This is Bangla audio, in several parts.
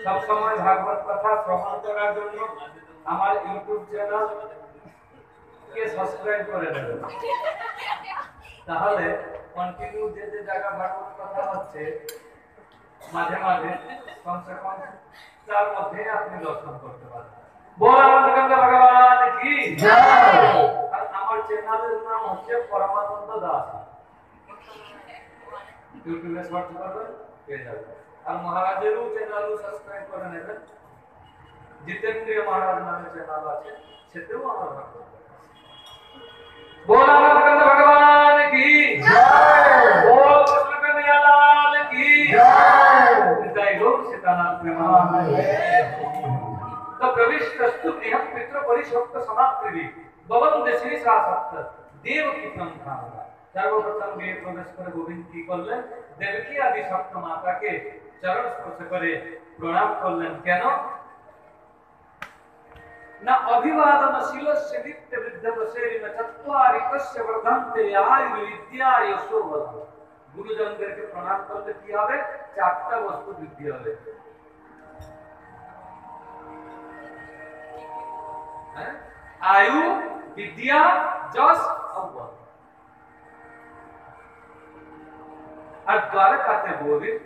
सब समय भागवत कथा श्रवण করার জন্য আমার ইউটিউব চ্যানেল কে সাবস্ক্রাইব করে নেবেন, তাহলে কন্টিনিউ যে যে জায়গা ভাগবত কথা হচ্ছে মাঝে মাঝে কমসে কম তার মধ্যে আপনি দর্শন করতে পারবেন। बोल आनंद भगवान की जय। और আমার চ্যানেলের নাম হচ্ছে পরমানন্দ দাস, ইউটিউবে সার্চ করবেন পেয়ে যাবেন। আর মহারাজেরও চ্যানেলও সাবস্ক্রাইব করে নেবেন, জিতেন্দ্র মহারাজ নামে চ্যানেল আছে, সেটাও আমার ভাগবত। बोल आनंद भगवान की जय। बोल कृष्ण कन्हैया लाल की जय। जय हो सीतानाथ प्रेमानंद। तो प्रविष्टस्तु गृहं पितृ परिशोक्त समाप्ति भवन देशे शासक्त देव की संधाना। सर्वप्रथम गृह प्रवेश करे गोविंद की करलेन, देवकी आदि सप्त माता के चरण स्पर्श करे प्रणाम करलेन। केन न अभिवादनशीलस्य नित्य वृद्ध वसेरिन चत्वारिकस्य वर्धन्ते आयुर्विद्या यशो बलम। गुरुजनদেরকে প্রণাম করলে কি হবে? চারটা বস্তু বৃদ্ধি হবে। आयु, विद्या, जस और बल। আর দ্বারকাতে গোবিন্দ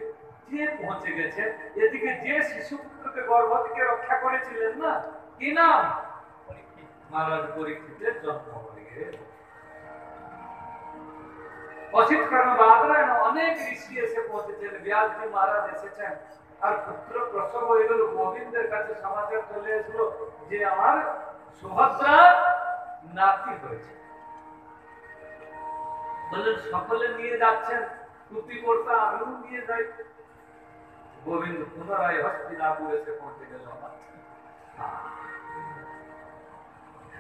যে পৌঁছে গেছে, এদিকে যে শিশুপুত্রকে গর্ভ থেকে রক্ষা করেছিলেন না, কি নাম? মহারাজ পরীক্ষিতের জন্ম হয়ে গেল। অসিত কর্ম বাদরায়ণ অনেক ঋষি এসে পৌঁছেছেন, ব্যাসজি মহারাজ এসেছেন। আর পুত্র প্রসব হয়ে গেল, গোবিন্দের কাছে সমাচার চলে এসেছিল যে আমার সুভদ্রা নাতি হয়েছে। বললেন সকলে নিয়ে যাচ্ছেন, তুতি কর্তা আমিও নিয়ে যাই। গোবিন্দ পুনরায় হস্তিনাপুর এসে পৌঁছে গেল।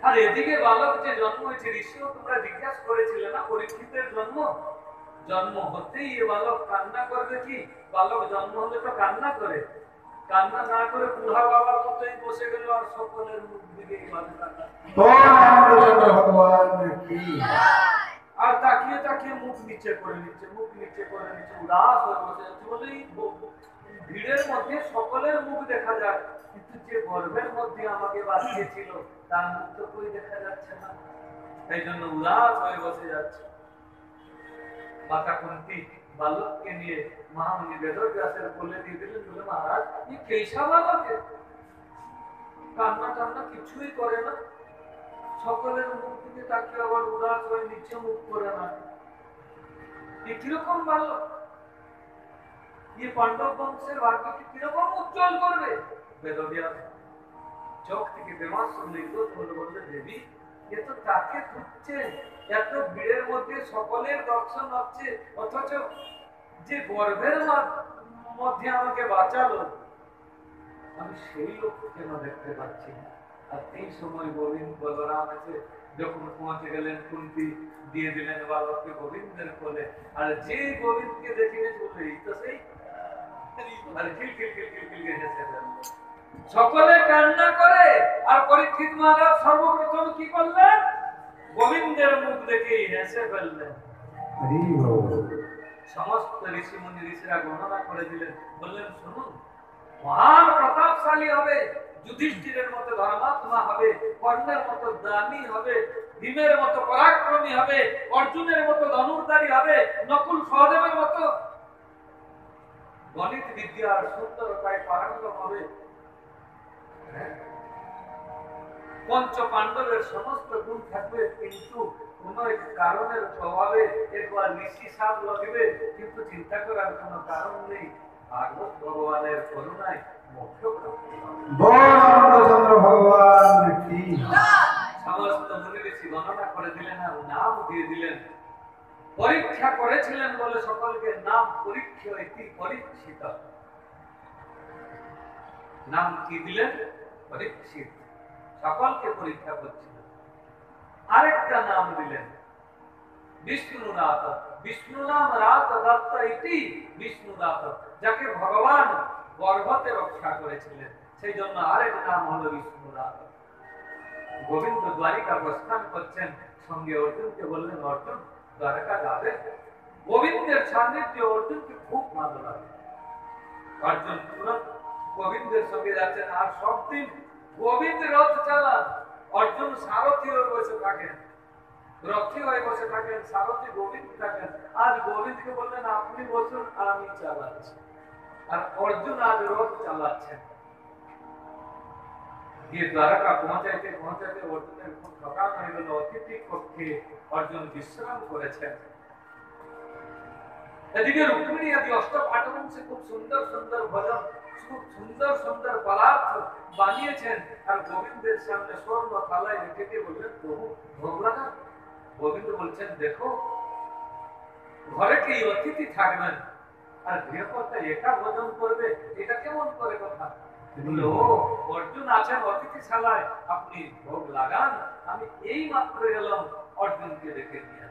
আর এদিকে বালক যে জন্ম হয়েছে, ঋষিও তোমরা জিজ্ঞাসা করেছিলে না পরীক্ষিতের জন্ম হতেই এ বালক কান্না করবে কি? বালক জন্ম হলে তো কান্না করে, কান্না না করে বুড়া বাবার মতোই বসে গেল, আর সকলের মুখ দিকে আর তাকিয়ে তাকিয়ে মুখ নিচে করে নিচ্ছে, মুখ নিচে করে নিচ্ছে, উদাস হয়ে বসে যাচ্ছে। বলেই ভিড়ের মধ্যে সকলের মুখ দেখা যায়, কিন্তু যে গর্ভের মধ্যে আমাকে বাঁচিয়েছিল তার মুখ তো কই দেখা যাচ্ছে না। এই জন্য উদাস হয়ে বসে যাচ্ছে। মাতা কুন্তি বালককে নিয়ে মহামুনি বেদব্যাসের কোলে দিয়ে দিলেন। বলে মহারাজ এই কেশা বালক কান্না টান্না কিছুই করে না, সকলের মুখ দিকে তাকিয়ে আবার উদাস হয়ে নিচে মুখ করে না, কিরকম বালক? ये पांडव वंशेर भाग्य की किरकम उज्जवल करবে? বেদব্যাস চোখ থেকে বেমাস নির্গত হলো, বললে দেবী এ তো তাকে খুঁজছে, এত ভিড়ের মধ্যে সকলের দর্শন হচ্ছে, অথচ যে গর্ভের মধ্যে আমাকে বাঁচালো আমি সেই লোক কেন দেখতে পাচ্ছি না। আর এই সময় গোবিন্দ বলরাম এসে যখন পৌঁছে গেলেন, কুন্তি দিয়ে দিলেন বালককে গোবিন্দের কোলে। আর যে গোবিন্দকে দেখিনে বললে এই তো সেই, সকলে কান্না করে। আর পরীক্ষিত মহারাজ সর্বপ্রথম কি করলেন? গোবিন্দের মুখ দেখে হেসে ফেললেন। সমস্ত ঋষি মুনি ঋষিরা গণনা করে দিলেন, বললেন শুনুন, মহান প্রতাপশালী হবে, যুধিষ্ঠিরের মতো ধর্মাত্মা হবে, কর্ণের মতো দানী হবে, ভীমের মতো পরাক্রমী হবে, অর্জুনের মতো ধনুর্ধারী হবে, নকুল সহদেবের মতো গণিত বিদ্যার সুন্দরতায় পারঙ্গম হবে, পঞ্চ পাণ্ডবের সমস্ত গুণ থাকবে, কিন্তু কোন এক কারণের প্রভাবে একবার ঋষি সাপ লাগবে, কিন্তু চিন্তা করার কোন কারণ নেই। ভাগবত ভগবানের করুণায় মোক্ষ প্রাপ্তি ভগবান কি সমস্ত মুনি ঋষি গণনা করে দিলেন আর নাম দিয়ে দিলেন। পরীক্ষা করেছিলেন বলে সকলকে নাম পরীক্ষিত নাম কি দিলেন? পরীক্ষিত। সকলকে পরীক্ষা করছিলেন। আরেকটা নাম দিলেন বিষ্ণুনাথ। বিষ্ণু নাম রাত দত্ত ইতি বিষ্ণুনাথ, যাকে ভগবান গর্ভতে রক্ষা করেছিলেন, সেই জন্য আরেক নাম হলো বিষ্ণুনাথ। গোবিন্দ দ্বারিকা প্রস্থান করছেন, সঙ্গে অর্জুনকে বললেন অর্জুন দ্বারকা যাবে? গোবিন্দের সান্নিধ্য অর্জুনকে খুব ভালো লাগে। অর্জুন তুরন্ত গোবিন্দের সঙ্গে যাচ্ছেন, আর সব দিন গোবিন্দ রথ চালান, অর্জুন সারথি হয়ে বসে থাকেন, রথী হয়ে বসে থাকেন, সারথি গোবিন্দ থাকেন। আজ গোবিন্দকে বললেন আপনি বসুন আর আমি চালাচ্ছি, আর অর্জুন আজ রথ চালাচ্ছেন। গিয়ে দ্বারকা পৌঁছাইতে পৌঁছাইতে অর্জুনের খুব সকাল হয়ে গেল। অতিথি কক্ষে অর্জুন বিশ্রাম করেছেন। এদিকে রুক্মিণী আদি অষ্টপাটবংশে খুব সুন্দর সুন্দর ভজন, খুব সুন্দর সুন্দর পদার্থ বানিয়েছেন, আর গোবিন্দের সামনে স্বর্ণ থালায় রেখে দিয়ে বললেন প্রভু ভোগ লাগা। গোবিন্দ বলছেন দেখো, ঘরে কি অতিথি থাকবেন আর গৃহকর্তা একা ভোজন করবে, এটা কেমন করে কথা? অর্জুন আছেন অতিথিশালায়, আপনি ভোগ লাগান, আমি এই মাত্র এলাম অর্জুনকে রেখে দিয়ে।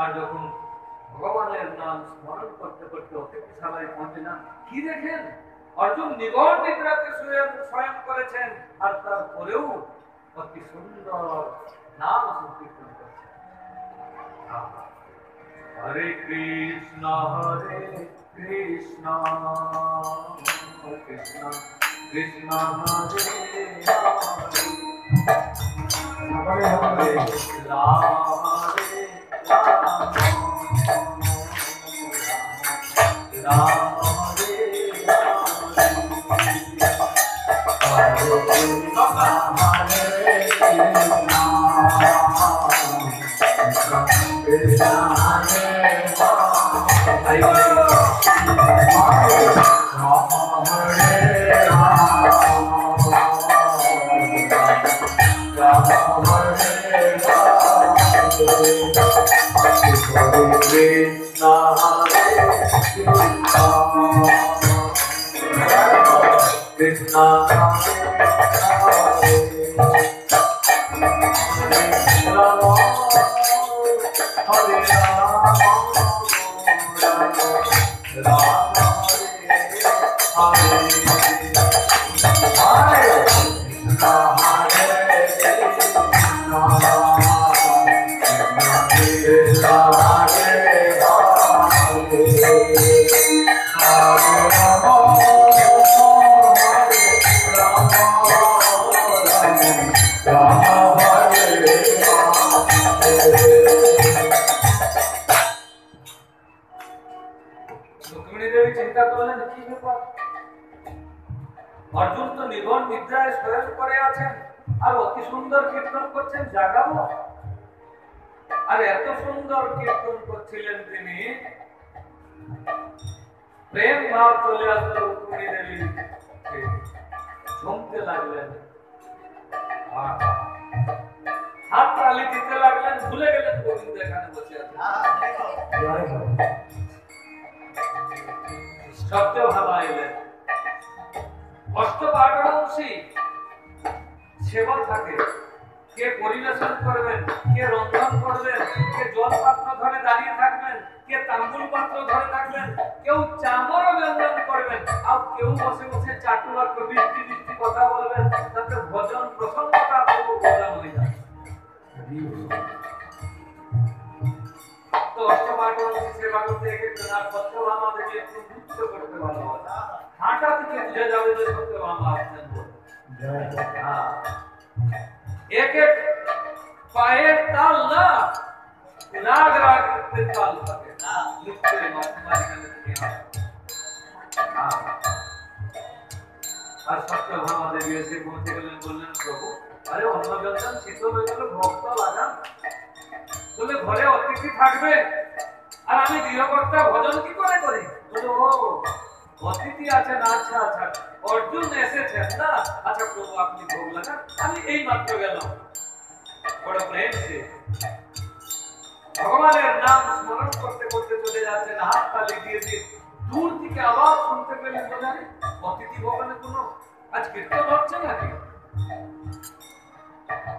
আর যখন ভগবানের নাম স্মরণ করতে করতে অতিথিশালায় পৌঁছে যান, কি দেখেন অর্জুন নিগড় নিদ্রাতে শয়ন করেছেন, আর তারপরেও অতি সুন্দর নাম সংকীর্তন করছেন। হরে কৃষ্ণ কৃষ্ণ কৃষ্ণ কৃষ্ণ হরে হরে রাম অর্জুন তো নিগড় নিদ্রায় শয়ন করে আছেন আর অতি সুন্দর কীর্তন করছেন, জাগাবো। আর এত সুন্দর কীর্তন করছিলেন তিনি, প্রেম ভাব চলে আসলো রুক্মিণী দেবী, ঝুমতে লাগলেন, হাত তালি দিতে লাগলেন, ভুলে গেলেন গোবিন্দ এখানে বসে আছেন। সবচেয়ে ভালো এলেন অষ্টপাটবংশী সেবা থাকে, কে পরিবেশন করবেন, কে রন্ধন করবেন, কে জল পাত্র ধরে দাঁড়িয়ে থাকবেন, কে তাম্বুল পাত্র ধরে থাকবেন, কেউ চামর ব্যঞ্জন করবেন, আর কেউ বসে বসে চাটু আর বৃষ্টি বৃষ্টি কথা বলবেন, তাতে ভজন প্রসন্নতা ভজন হয়ে যায়। তো অষ্টপাটবংশী সেবা করতে গিয়ে সত্যভামা দেখে একটু নৃত্য করতে ভালোবাসা, হাঁটা থেকে বুঝে যাবে যে সত্যভামা আসছেন। एक एक पाए ताल ना राग राग के ताल सके लिखते महात्मा ने আর সত্য আমাদের এসে পৌঁছে গেলেন, বললেন প্রভু আরে অন্ন ব্যঞ্জন শীতল হয়ে গেল, ভক্ত লাগান, বলে ঘরে অতিথি থাকবে আর আমি গৃহকর্তা ভজন কি করে করি? বলে ও অতিথি আছেন, আচ্ছা আচ্ছা অর্জুন এসেছেন না, আচ্ছা প্রভু আপনি ভোগ লাগান, আমি এই মাত্র গেলাম। বড় প্রেম সে ভগবানের নাম স্মরণ করতে করতে চলে যাচ্ছেন, হাত তালি দিয়ে দিয়ে দূর থেকে আওয়াজ শুনতে পেলেন, বোঝেন অতিথি ভবনে কোনো আজ কীর্তন হচ্ছে নাকি?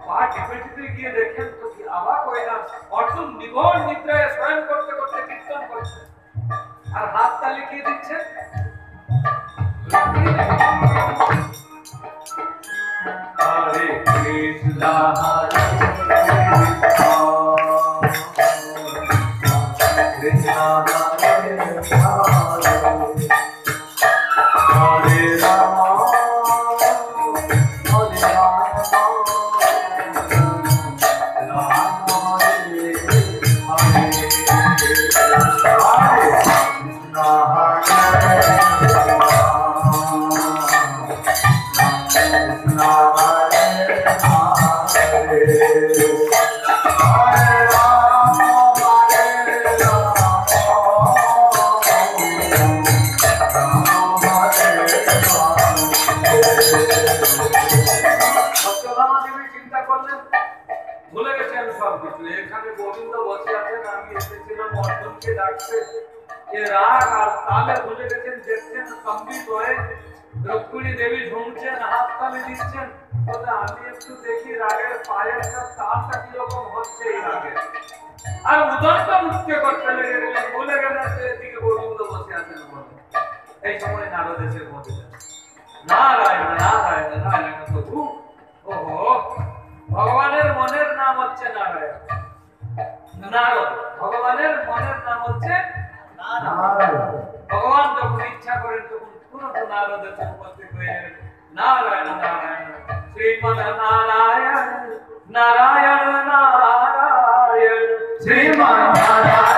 পা টিপে টিপে গিয়ে দেখেন তো কি অবাক হয়ে যান, অর্জুন নিগড় নিদ্রায় শয়ন করতে করতে কীর্তন করছে আর হাত তালি কে দিচ্ছে? হরে কৃষ্ণ হরে Krishna Krishna Hare Hare Hare Rama Hare Rama Rama Hare Hare Krishna Hare Govind बसे आছেন আমি এসেছিলাম অর্জুনকে ডাকতে এ রাগ আর তালে ভুলে গেছেন দেখছেন সম্বিত হয়ে রুক্মিণী দেবী ঝুমছেন হাত তালে দিচ্ছেন বলে আমি একটু দেখি রাগের পায়ের তালটা কি রকম হচ্ছে এই রাগে আর উদন্ত মুক্তি করতে লেগে গেলেন ভুলে গেলেন যে এদিকে গোবিন্দ বসে আছেন বলে এই সময় নারদ এসে বললেন নারায়ণ নারায়ণ নারায়ণ প্রভু ওহো ভগবানের মনের নাম হচ্ছে নারায়ণ নারদ ভগবানের মনের নাম হচ্ছে নারায়ণ ভগবান যখন ইচ্ছা করেন তখন তুরন্ত নারদের উপস্থিত হয়ে গেলেন নারায়ণ নারায়ণ শ্রীমদ নারায়ণ নারায়ণ নারায়ণ শ্রীমদ নারায়ণ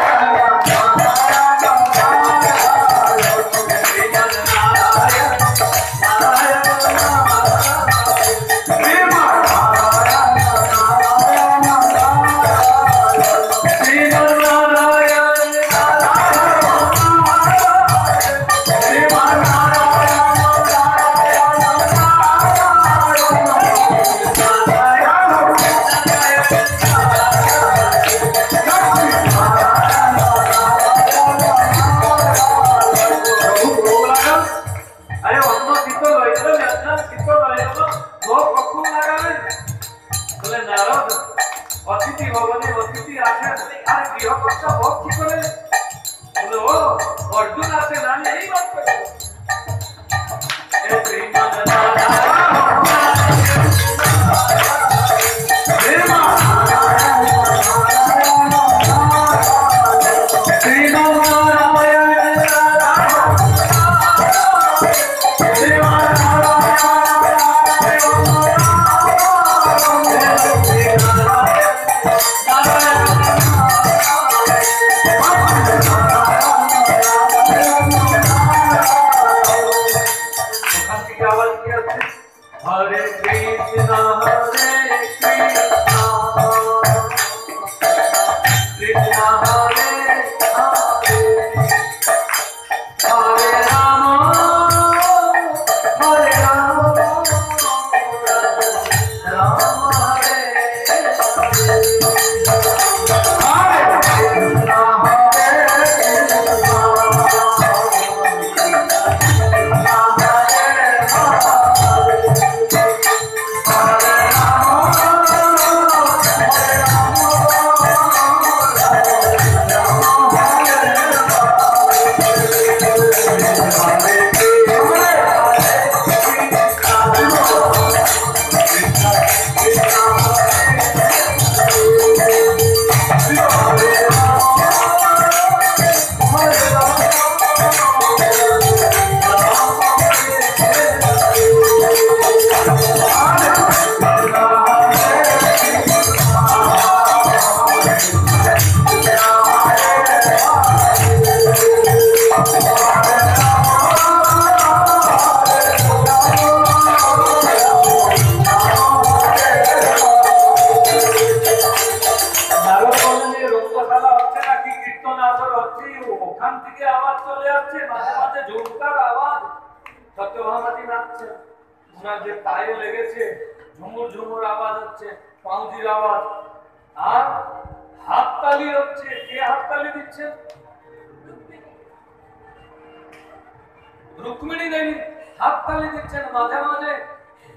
রুক্মিণী দেবী হাততালি দিচ্ছেন মাঝে মাঝে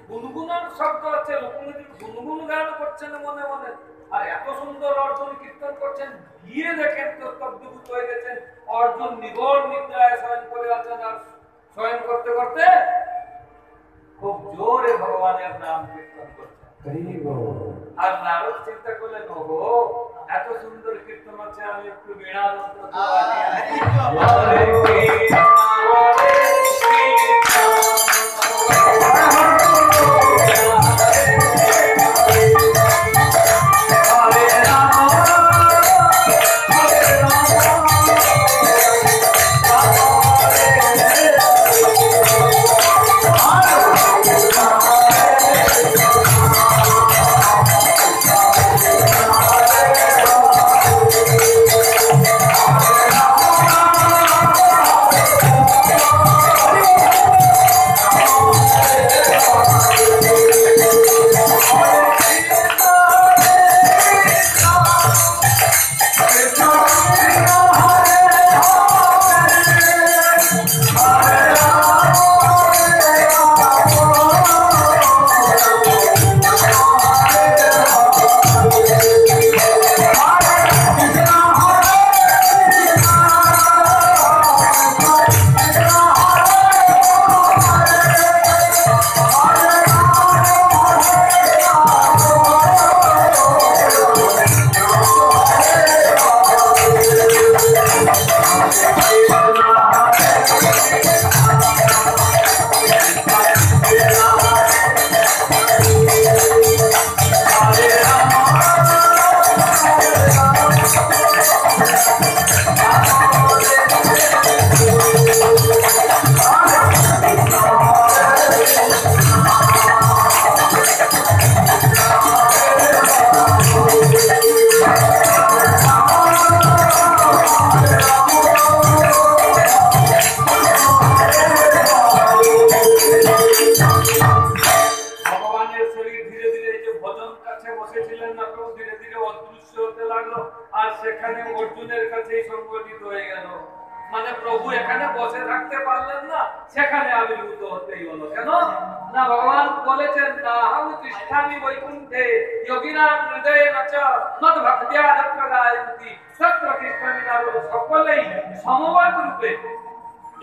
গুনগুনার শব্দ হচ্ছে রুক্মিণী গুনগুন গান করছেন মনে মনে আর এত সুন্দর অর্জুন কীর্তন করছেন গিয়ে দেখেন তো স্তব্ধভূত হয়ে গেছেন অর্জুন নিগড় নিদ্রায় শয়ন করে আছেন আর শয়ন করতে করতে খুব জোরে ভগবানের নাম কীর্তন করছেন আর নারদ চিন্তা করলেন ওহো এত সুন্দর কীর্তন আছে, আমি একটু বেড়ার মতো হরে কৃষ্ণ হরে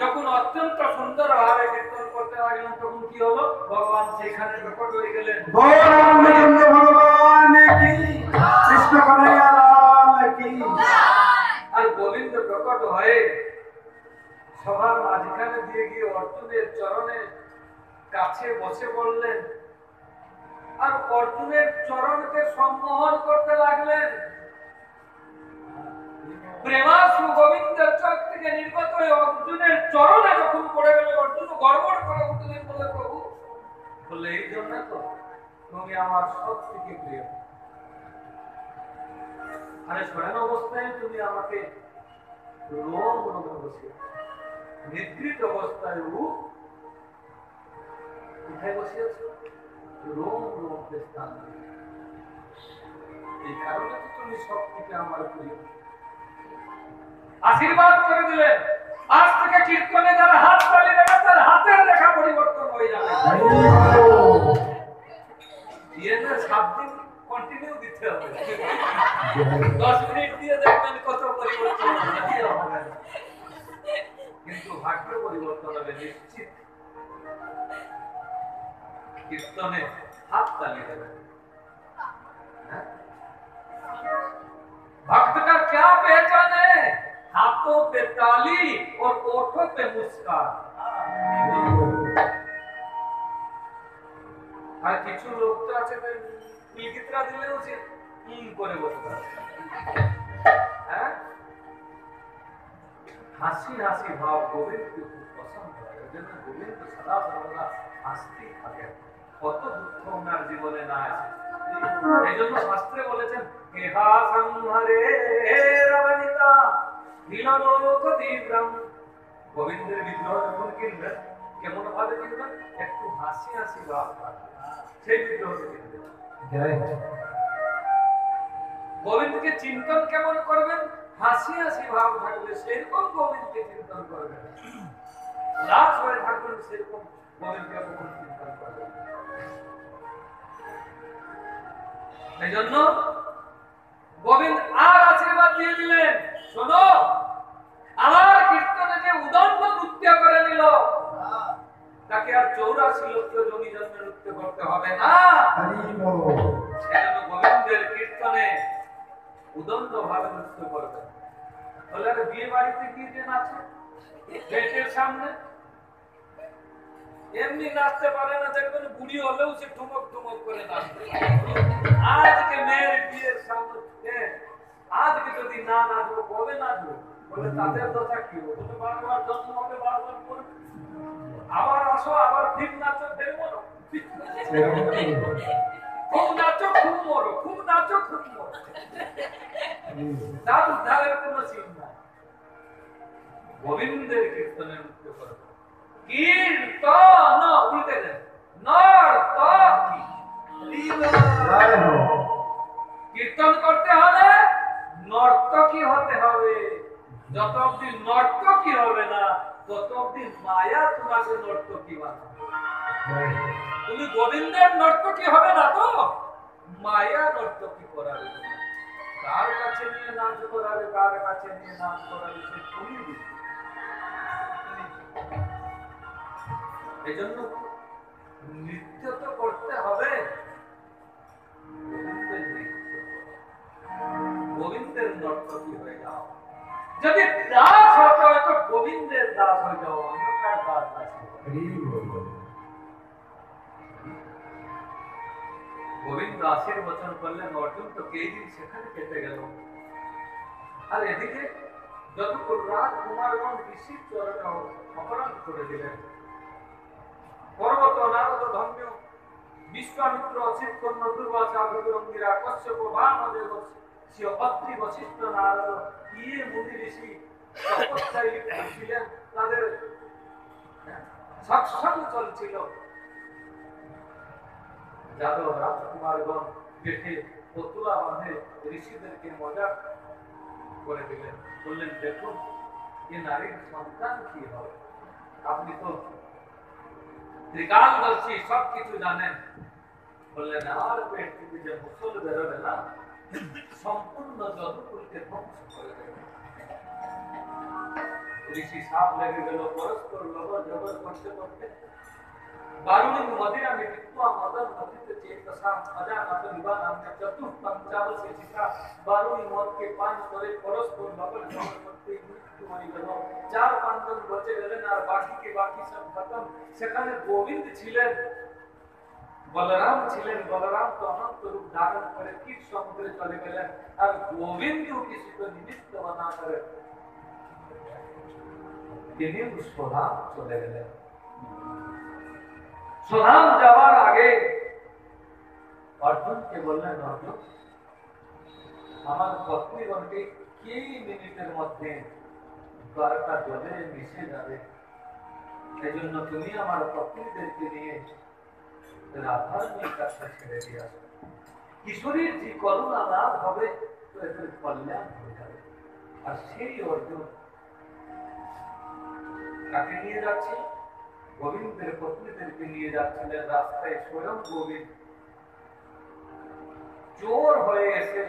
যখন অত্যন্ত সুন্দর ভাবে কীর্তন করতে লাগলেন তখন কি হলো, ভগবান সেখানে প্রকট হয়ে গেলেন। রামচন্দ্র ভগবান কি, কৃষ্ণ কন্হৈয়া লাল কি। আর গোবিন্দ প্রকট হয়ে সবার মাঝখানে দিয়ে গিয়ে অর্জুনের চরণে কাছে বসে বললেন আর অর্জুনের চরণকে সম্মোহন করতে লাগলেন। প্রেমাসু গোবিন্দের চোখ থেকে নির্গত হয়ে অর্জুনের চরণে যখন পড়ে গেল, অর্জুন গড়বড় করে উঠলেন, বলে প্রভু, বললে এই জন্য তো তুমি আমার সব থেকে প্রিয়। আরে শয়ন অবস্থায় তুমি আমাকে রোম রোমে বসিয়ে, নিদ্রিত অবস্থায় কোথায় বসিয়েছ? রোম রোমকে স্থান। এই কারণে তো তুমি সব থেকে আমার প্রিয়। আশীর্বাদ করে দিলেন, আজ থেকে কীর্তনে যারা হাত তালি দেবে তার হাতের রেখা পরিবর্তন হয়ে যাবে। দিয়ে না 7 দিন কন্টিনিউ দিতে হবে, 10 মিনিট দিয়ে দেখবেন কত পরিবর্তন হবে। কিন্তু ভাগ্য পরিবর্তন হবে নিশ্চিত। কীর্তনে হাত তালি দেবে। भक्त का क्या पहचान है? हाथों पे ताली और ओठों पे मुस्कान। আর কিছু লোক তো আছে মিলকিতরা দিলেও সে করে বসে থাকে। হ্যাঁ, হাসি হাসি ভাব গোবিন্দকে খুব পছন্দ হয়, ওই জন্য গোবিন্দ সদা সর্বদা হাসতেই থাকে, কত দুঃখ ওনার জীবনে না আসে। এই জন্য শাস্ত্রে বলেছেন কেহা সংহরে রবনিতা নীললোক দিব্রম। গোবিন্দের বিগ্রহ যখন কিনবেন কেমন ভাবে কিনবেন? একটু হাসি হাসি ভাব থাকবে, সেই বিগ্রহকে কিনবেন। গোবিন্দকে চিন্তন কেমন করবেন? হাসি হাসি ভাব থাকবে, সেরকম গোবিন্দকে চিন্তন করবেন। লাশ হয়ে থাকবেন, সেরকম গোবিন্দকে চিন্তন করবেন। এই জন্য গোবিন্দ আর আশীর্বাদ দিয়ে দিলেন, শোনো, আমার কীর্তনে যে উদণ্ড নৃত্য করে নিল তাকে আর 84 লক্ষ জমি জন্মে নৃত্য করতে হবে না। সেজন্য গোবিন্দের কীর্তনে উদণ্ড ভাবে নৃত্য করবেন। বলে আরে বিয়ে বাড়িতে গিয়ে যে নাচে গেটের সামনে, এমনি নাচতে পারে না, দেখবেন বুড়ি হলেও সে ঠুমক ঠুমক করে নাচতে পারে। আজকে মেয়ের বিয়ের সামনে আজকে যদি না নাচবো কবে নাচবো? বলে তাদের দশা কি হবে? বারবার জন্ম হবে, বারবার করবে, আবার আসো, আবার ঠিক নাচো, ফের মরো, খুব নাচো খুব মরো, খুব নাচো খুব মরো, তার উদ্ধারের কোন চিহ্ন নাই। গোবিন্দের কীর্তনের মুক্ত করো, কীর্তন উল্টে দেন নর্তকী। কীর্তন করতে হলে নর্তকী হতে হবে। যত অব্দি নর্তকী হবে না তত অব্দি মায়া তোমাকে নর্তকী বানাবে। তুমি গোবিন্দের নর্তকী হবে না তো মায়া নর্তকী করাবে। কার কাছে নিয়ে নাচ করাবে, কার কাছে নিয়ে নাচ করাবে সে তুমি বুঝবে। এই জন্য নৃত্য তো করতে হবে, গোবিন্দের নৃত্য, গোবিন্দের নর্তকী হয়ে যাও। যদি দাস হতে হয় তো গোবিন্দের দাস হয়ে যাও, অন্য কার দাস আছে। গোবিন্দ আশীর্বচন করলেন, অর্জুন তো কেই দিন সেখানে কেটে গেল। আর এদিকে যতক্ষণ রাত কুমারগণ ঋষির চরণে অপরাধ করে দিলেন। পর্বত নারদ ধন্য বিশ্বামিত্র অসিত কর্ণ দুর্বাসা ভৃগুরঙ্গিরা কশ্যপ বামদেব অত্রি বশিষ্ঠ নারদ ইয়ে মুনি ঋষি তপস্যায় লিপ্ত ছিলেন, তাদের সৎসঙ্গ চলছিল। যাদব রাজকুমারগণ দেখে পতুয়া বাঁধে ঋষিদেরকে মজাক করে দিলেন, বললেন দেখুন এ নারীর সন্তান কি হবে? আপনি তো ত্রিকালদর্শী, সবকিছু জানেন। বললেন আর পেট থেকে যে মুসল বেরোবে না সম্পূর্ণ যদুকুলকে ধ্বংস করে দেবে। ঋষি সাপ লেগে গেল, পরস্পর লবর জবর করতে করতে বারুণী মদিরা মৃত্যুয়া মদন মদিত চেতসা অজানত নিবানাম্য চতুঃপঞ্চাবশে শিখা। বারুণী মদকে পান করে পরস্পর লবর জবর করতে মৃত্যু হয়ে গেল। 4-5 জন বেঁচে গেলেন আর বাকি সব খতম। সেখানে গোবিন্দ ছিলেন, বলরাম ছিলেন। বলরাম তো অনন্ত রূপ ধারণ করে ক্ষীর সমুদ্রে চলে গেলেন, আর গোবিন্দ কিছু তো নিমিত্ত বানা করে তিনি সোধাম চলে গেলেন। সোধাম যাওয়ার আগে অর্জুনকে বললেন, অর্জুন আমার পত্নীগণকে কি মিনিটের মধ্যে দ্বারকা জলে মিশে যাবে, সেই জন্য তুমি আমার পত্নীদেরকে নিয়ে রাধার মেয়ের কাছে ছেড়ে দিয়ে আসো। কিশোরীর যে করুণা লাভ হবে তো এদের কল্যাণ হয়ে যাবে। আর সেই অর্জুন কাকে নিয়ে যাচ্ছে? গোবিন্দের পত্নীদেরকে নিয়ে যাচ্ছিলেন। রাস্তায় স্বয়ং গোবিন্দ চোর হয়ে এসে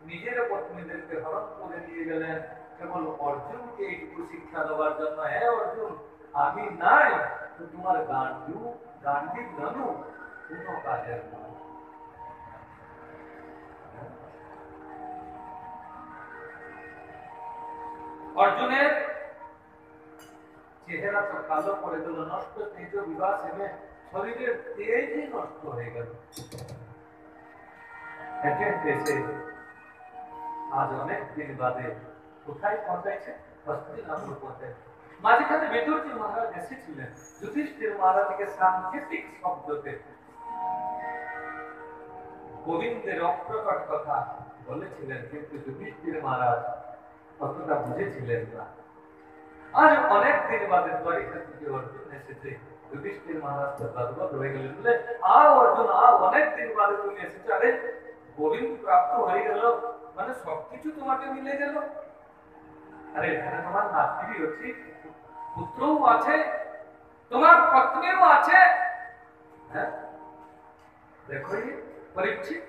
নিজের পত্নীদেরকে হরণ করে নিয়ে গেলেন কেবল অর্জুনকে একটু শিক্ষা দেওয়ার জন্য। হ্যাঁ অর্জুন, আমি নাই তো তোমার গান্ডীব ধনু কোনো কাজের নয়। অর্জুনের চেহারা তো কালো করে দিল, নষ্ট তেজ বিবাস এনে শরীরের তেজই নষ্ট হয়ে গেল। আজ অনেক দিন বাদে কোথায় পৌঁছাইছে? হস্তিনাপুর পৌঁছায়। মাঝখানে বেদুরজি মহারাজ এসেছিলেন, যুধিষ্ঠির মহারাজকে সাংকেতিক শব্দতে গোবিন্দের অপ্রকট কথা বলেছিলেন, কিন্তু যুধিষ্ঠির মহারাজ অতটা বুঝেছিলেন না। আজ অনেক দিন বাদে দ্বারিকা থেকে অর্জুন এসেছে। যুধিষ্ঠির মহারাজ তো গদগদ হয়ে গেলেন, বলে অর্জুন অনেক দিন বাদে তুমি এসেছো। আরে গোবিন্দ প্রাপ্ত হয়ে গেল মানে সবকিছু তোমাকে মিলে গেল। আরে এখানে তোমার নাতি আছে, পুত্রও আছে, তোমার পত্নীও আছে। হ্যাঁ দেখো পরীক্ষিত,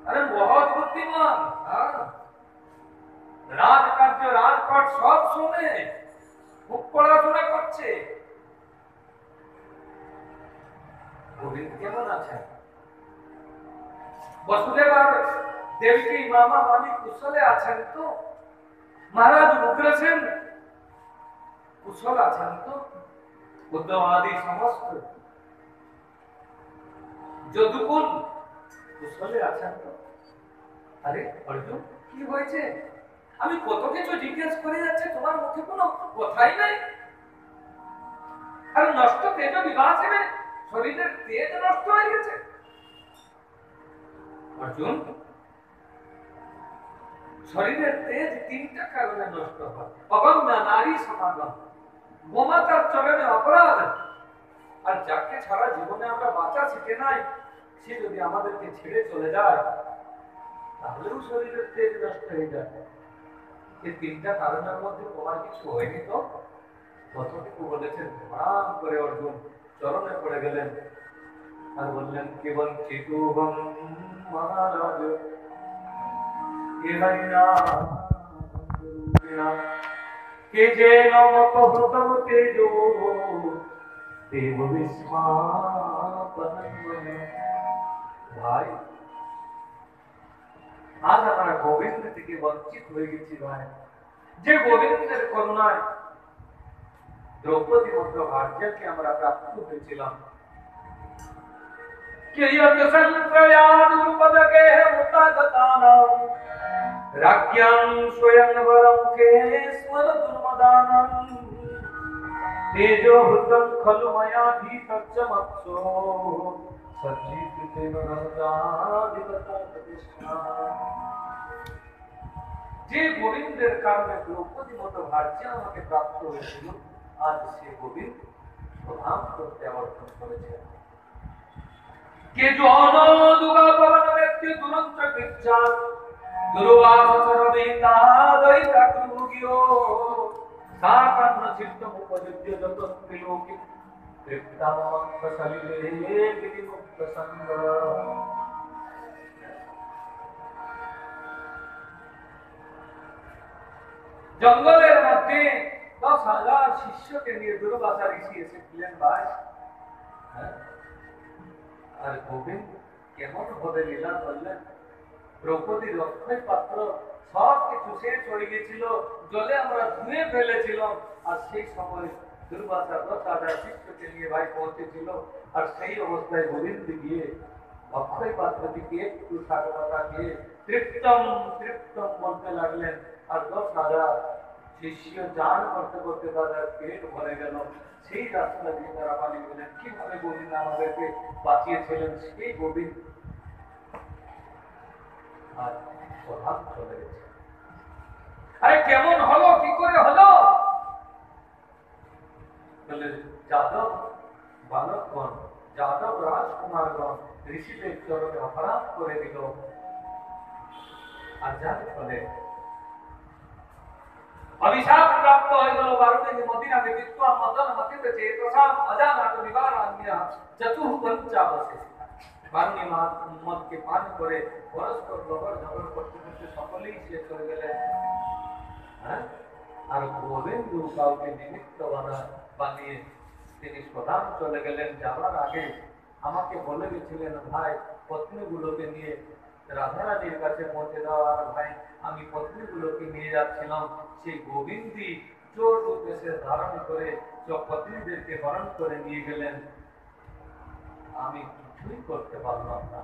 আরে বহুত বুদ্ধিমান, রাজকার্য রাজপাট সব শুনে খুব পড়াশোনা করছে। গোবিন্দ কেমন আছে? বসুদেব আর দেবকী মামা মামি কুশলে আছেন তো? মহারাজ উগ্রসেন কুশল আছেন তো? উদ্ধব আদি সমস্ত যদুকুল কুশলে আছেন তো? আরে অর্জুন, কি হয়েছে? আমি কত কিছু জিজ্ঞেস করে যাচ্ছে, তোমার মুখে কোনো কথাই নাই। আর নষ্ট তেজ বিবাহ হবে, শরীরের তেজ নষ্ট হয়ে গেছে। অর্জুন, শরীরের তেজ তিনটা কারণে নষ্ট হয়। অগম্য নারী সমাগম, গোমাতার চরণে অপরাধ, আর যাকে ছাড়া জীবনে আমরা বাঁচা শিখে নাই, সে যদি আমাদেরকে ছেড়ে চলে যায়, তাহলেও শরীরের তেজ নষ্ট হয়ে যায়। এই তিনটা কারণের মধ্যে তোমার কিছু হয়নি তো? কতটুকু বলেছেন, প্রণাম করে অর্জুন চরণে পড়ে গেলেন আর বললেন, কেবল চিতুবং মহারাজ কে যে নমকহতম তেজো দেব বিস্মাপনম। ভাই, আজ আমরা গোবিন্দ থেকে বঞ্চিত হয়ে গেছি ভাই। যে গোবিন্দের করুণায় দ্রৌপদী মধ্য ভার্যকে আমরা প্রাপ্ত হয়েছিলাম। রাজ্ঞাং স্বয়ংবরং কেশবর দুর্মদানং তেজো হৃদং খলু ময়া ধীতচ্চমৎসো সজ্জিতেন রণদাধিপতাং প্রতিষ্ঠা। যে গোবিন্দের কারণে দ্রৌপদী মতো ভার্য আমাকে প্রাপ্ত হয়েছিল, আজ সে গোবিন্দ প্রধান করতে অর্জন করেছে। কে জন দুগা পবন ব্যক্তি দুরন্ত কৃচ্ছা দুর্বাস সরবেতা দৈতা কৃভুগিও সাকান্ন চিত্তম উপযুজ্য যত ত্রিলোকি তৃপ্তামন্ত সলিলে বিমুক্ত সঙ্গ। জঙ্গলের মধ্যে 10,000 শিষ্যকে নিয়ে দুর্বাসা ঋষি এসেছিলেন ভাই। আর গোবিন্দ কেমন ভাবে লীলা করলেন। দ্রৌপদীর অক্ষয় পাত্র সব কিছু শেষ হয়ে গেছিল, জলে আমরা ধুয়ে ফেলেছিলাম, আর সেই সময় দুর্বাসা 10,000 শিষ্যকে নিয়ে ভাই পৌঁছেছিল। আর সেই অবস্থায় গোবিন্দ গিয়ে অক্ষয় পাত্রটিকে একটু সাগরতা দিয়ে তৃপ্তম তৃপ্তম বলতে লাগলেন। আর 10,000 শিষ্য চান করতে করতে তাদের পেট ভরে গেল। সেই রাস্তা দিয়ে তারা পানি গেলেন। কিভাবে গোবিন্দ আমাদেরকে বাঁচিয়েছিলেন, সেই গোবিন্দ আর প্রধান চলে গেছে। আরে কেমন হলো, কি করে হলো? বলে যাদব বালকগণ, যাদব রাজকুমারগণ ঋষিদের চরণে অপরাধ করে দিল, আর যার ফলে অভিশাপ প্রাপ্ত হয়ে গেল। 12 দিন মদিনা বিদ্যা মদন মতিতে চেতসাম অজানাত নিবারণ্য চতুঃ পঞ্চাবশে। 12 মদকে পান করে পরস্পর জবর জবর করতে করতে সকলেই শেষ হয়ে গেলেন। আর গোবিন্দ কাউকে নিমিত্ত বানিয়ে তিনি প্রধান চলে গেলেন। যাওয়ার আগে আমাকে বলে গেছিলেন, ভাই পত্নীগুলোকে নিয়ে রাধারানীর কাছে পৌঁছে দেওয়ার। ভাই আমি পত্নীগুলোকে নিয়ে যাচ্ছিলাম, সেই গোবিন্দই চোর উদ্দেশ্যে ধারণ করে পত্নীদেরকে হরণ করে নিয়ে গেলেন। আমি কিছুই করতে পারলাম না।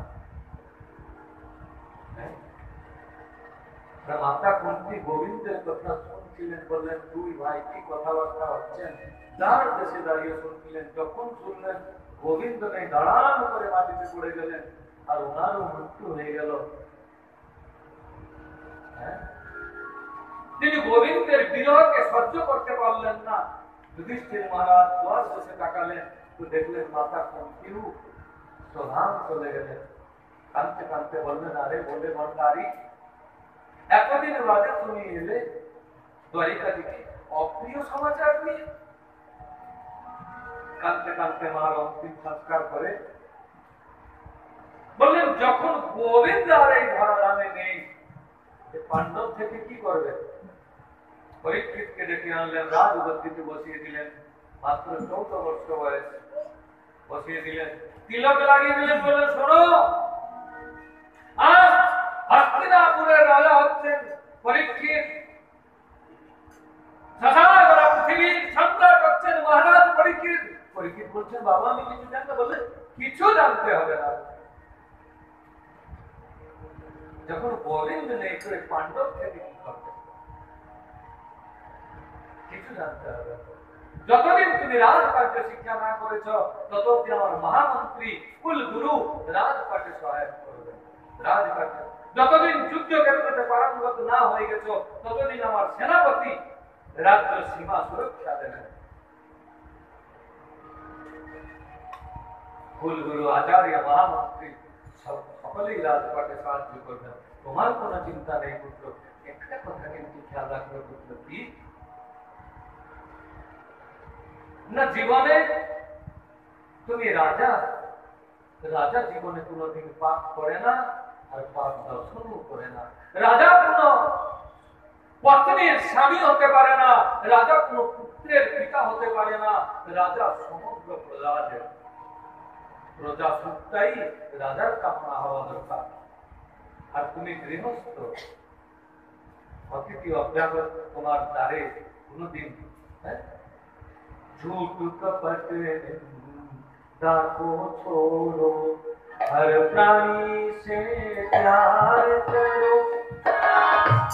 মাতা কুন্তী গোবিন্দের কথা শুনছিলেন, বললেন, তুই ভাই কি কথাবার্তা হচ্ছেন? যার দেশে দাঁড়িয়ে শুনছিলেন। যখন শুনলেন গোবিন্দ নেই, দাঁড়ান করে মাটিতে পড়ে গেলেন, আর ওনারও মৃত্যু হয়ে গেল। তিনি গোবিন্দের বিরহকে সহ্য করতে পারলেন না। যুধিষ্ঠির মহারাজ দশ বসে তাকালেন, তো দেখলেন মাতা কুন্তীও প্রধান চলে গেলেন। কাঁদতে কাঁদতে বললেন, আরে বলে ভণ্ডারী, এতদিন বাদে তুমি এলে দ্বারিকা দিকে অপ্রিয় সমাচার নিয়ে। কাঁদতে কাঁদতে মার অন্তিম সংস্কার করে বললেন, যখন গোবিন্দ আর এই ধরাধামে নেই, পাণ্ডব থেকে কি করবে? পরীক্ষিতকে ডেকে আনলেন, রাজগদ্দিতে বসিয়ে দিলেন। মাত্র 14 বছর বয়স, বসিয়ে দিলেন, তিলক লাগিয়ে দিলেন। বললেন, শোনো, আজ হস্তিনাপুরের রাজা হচ্ছেন পরীক্ষিত, সারা পৃথিবীর সম্রাট হচ্ছেন মহারাজ পরীক্ষিত। পরীক্ষিত বলছেন, বাবা আমি কিছু জানতে, বলে কিছু জানতে হবে না। যখন বলেন নেই করে পাণ্ডব থেকে কি করবে, কিছু জানতে হবে। যতদিন তুমি রাজকার্য শিক্ষা না করেছ ততদিন আমার মহামন্ত্রী কুল গুরু রাজকার্যে সহায়ক করবে। রাজকার্য যতদিন যুদ্ধ ক্ষেত্রে পারঙ্গত না হয়ে গেছ ততদিন আমার সেনাপতি রাজ্য সীমা সুরক্ষা দেবে। কুল গুরু আচার্য মহামন্ত্রী সকলেই রাজকার্যে সাহায্য করবেন। তোমার কোনো চিন্তা নেই পুত্র। একটা কথা কিন্তু খেয়াল রাখবে পুত্র, কি না জীবনে তুমি রাজা, রাজা জীবনে কোনোদিন পাপ করে না আর পাপ দর্শনও করে না। রাজা কোন পত্নীর স্বামী হতে পারে না, রাজা কোন পুত্রের পিতা হতে পারে না। রাজা সমগ্র প্রজাদের, প্রজা সুখটাই রাজার কামনা হওয়া দরকার। আর তুমি গৃহস্থ, অতিথি অভ্যাগত তোমার দ্বারে কোনদিন झूठ कपट को छोड़ो, हर प्राणी से प्यार करो।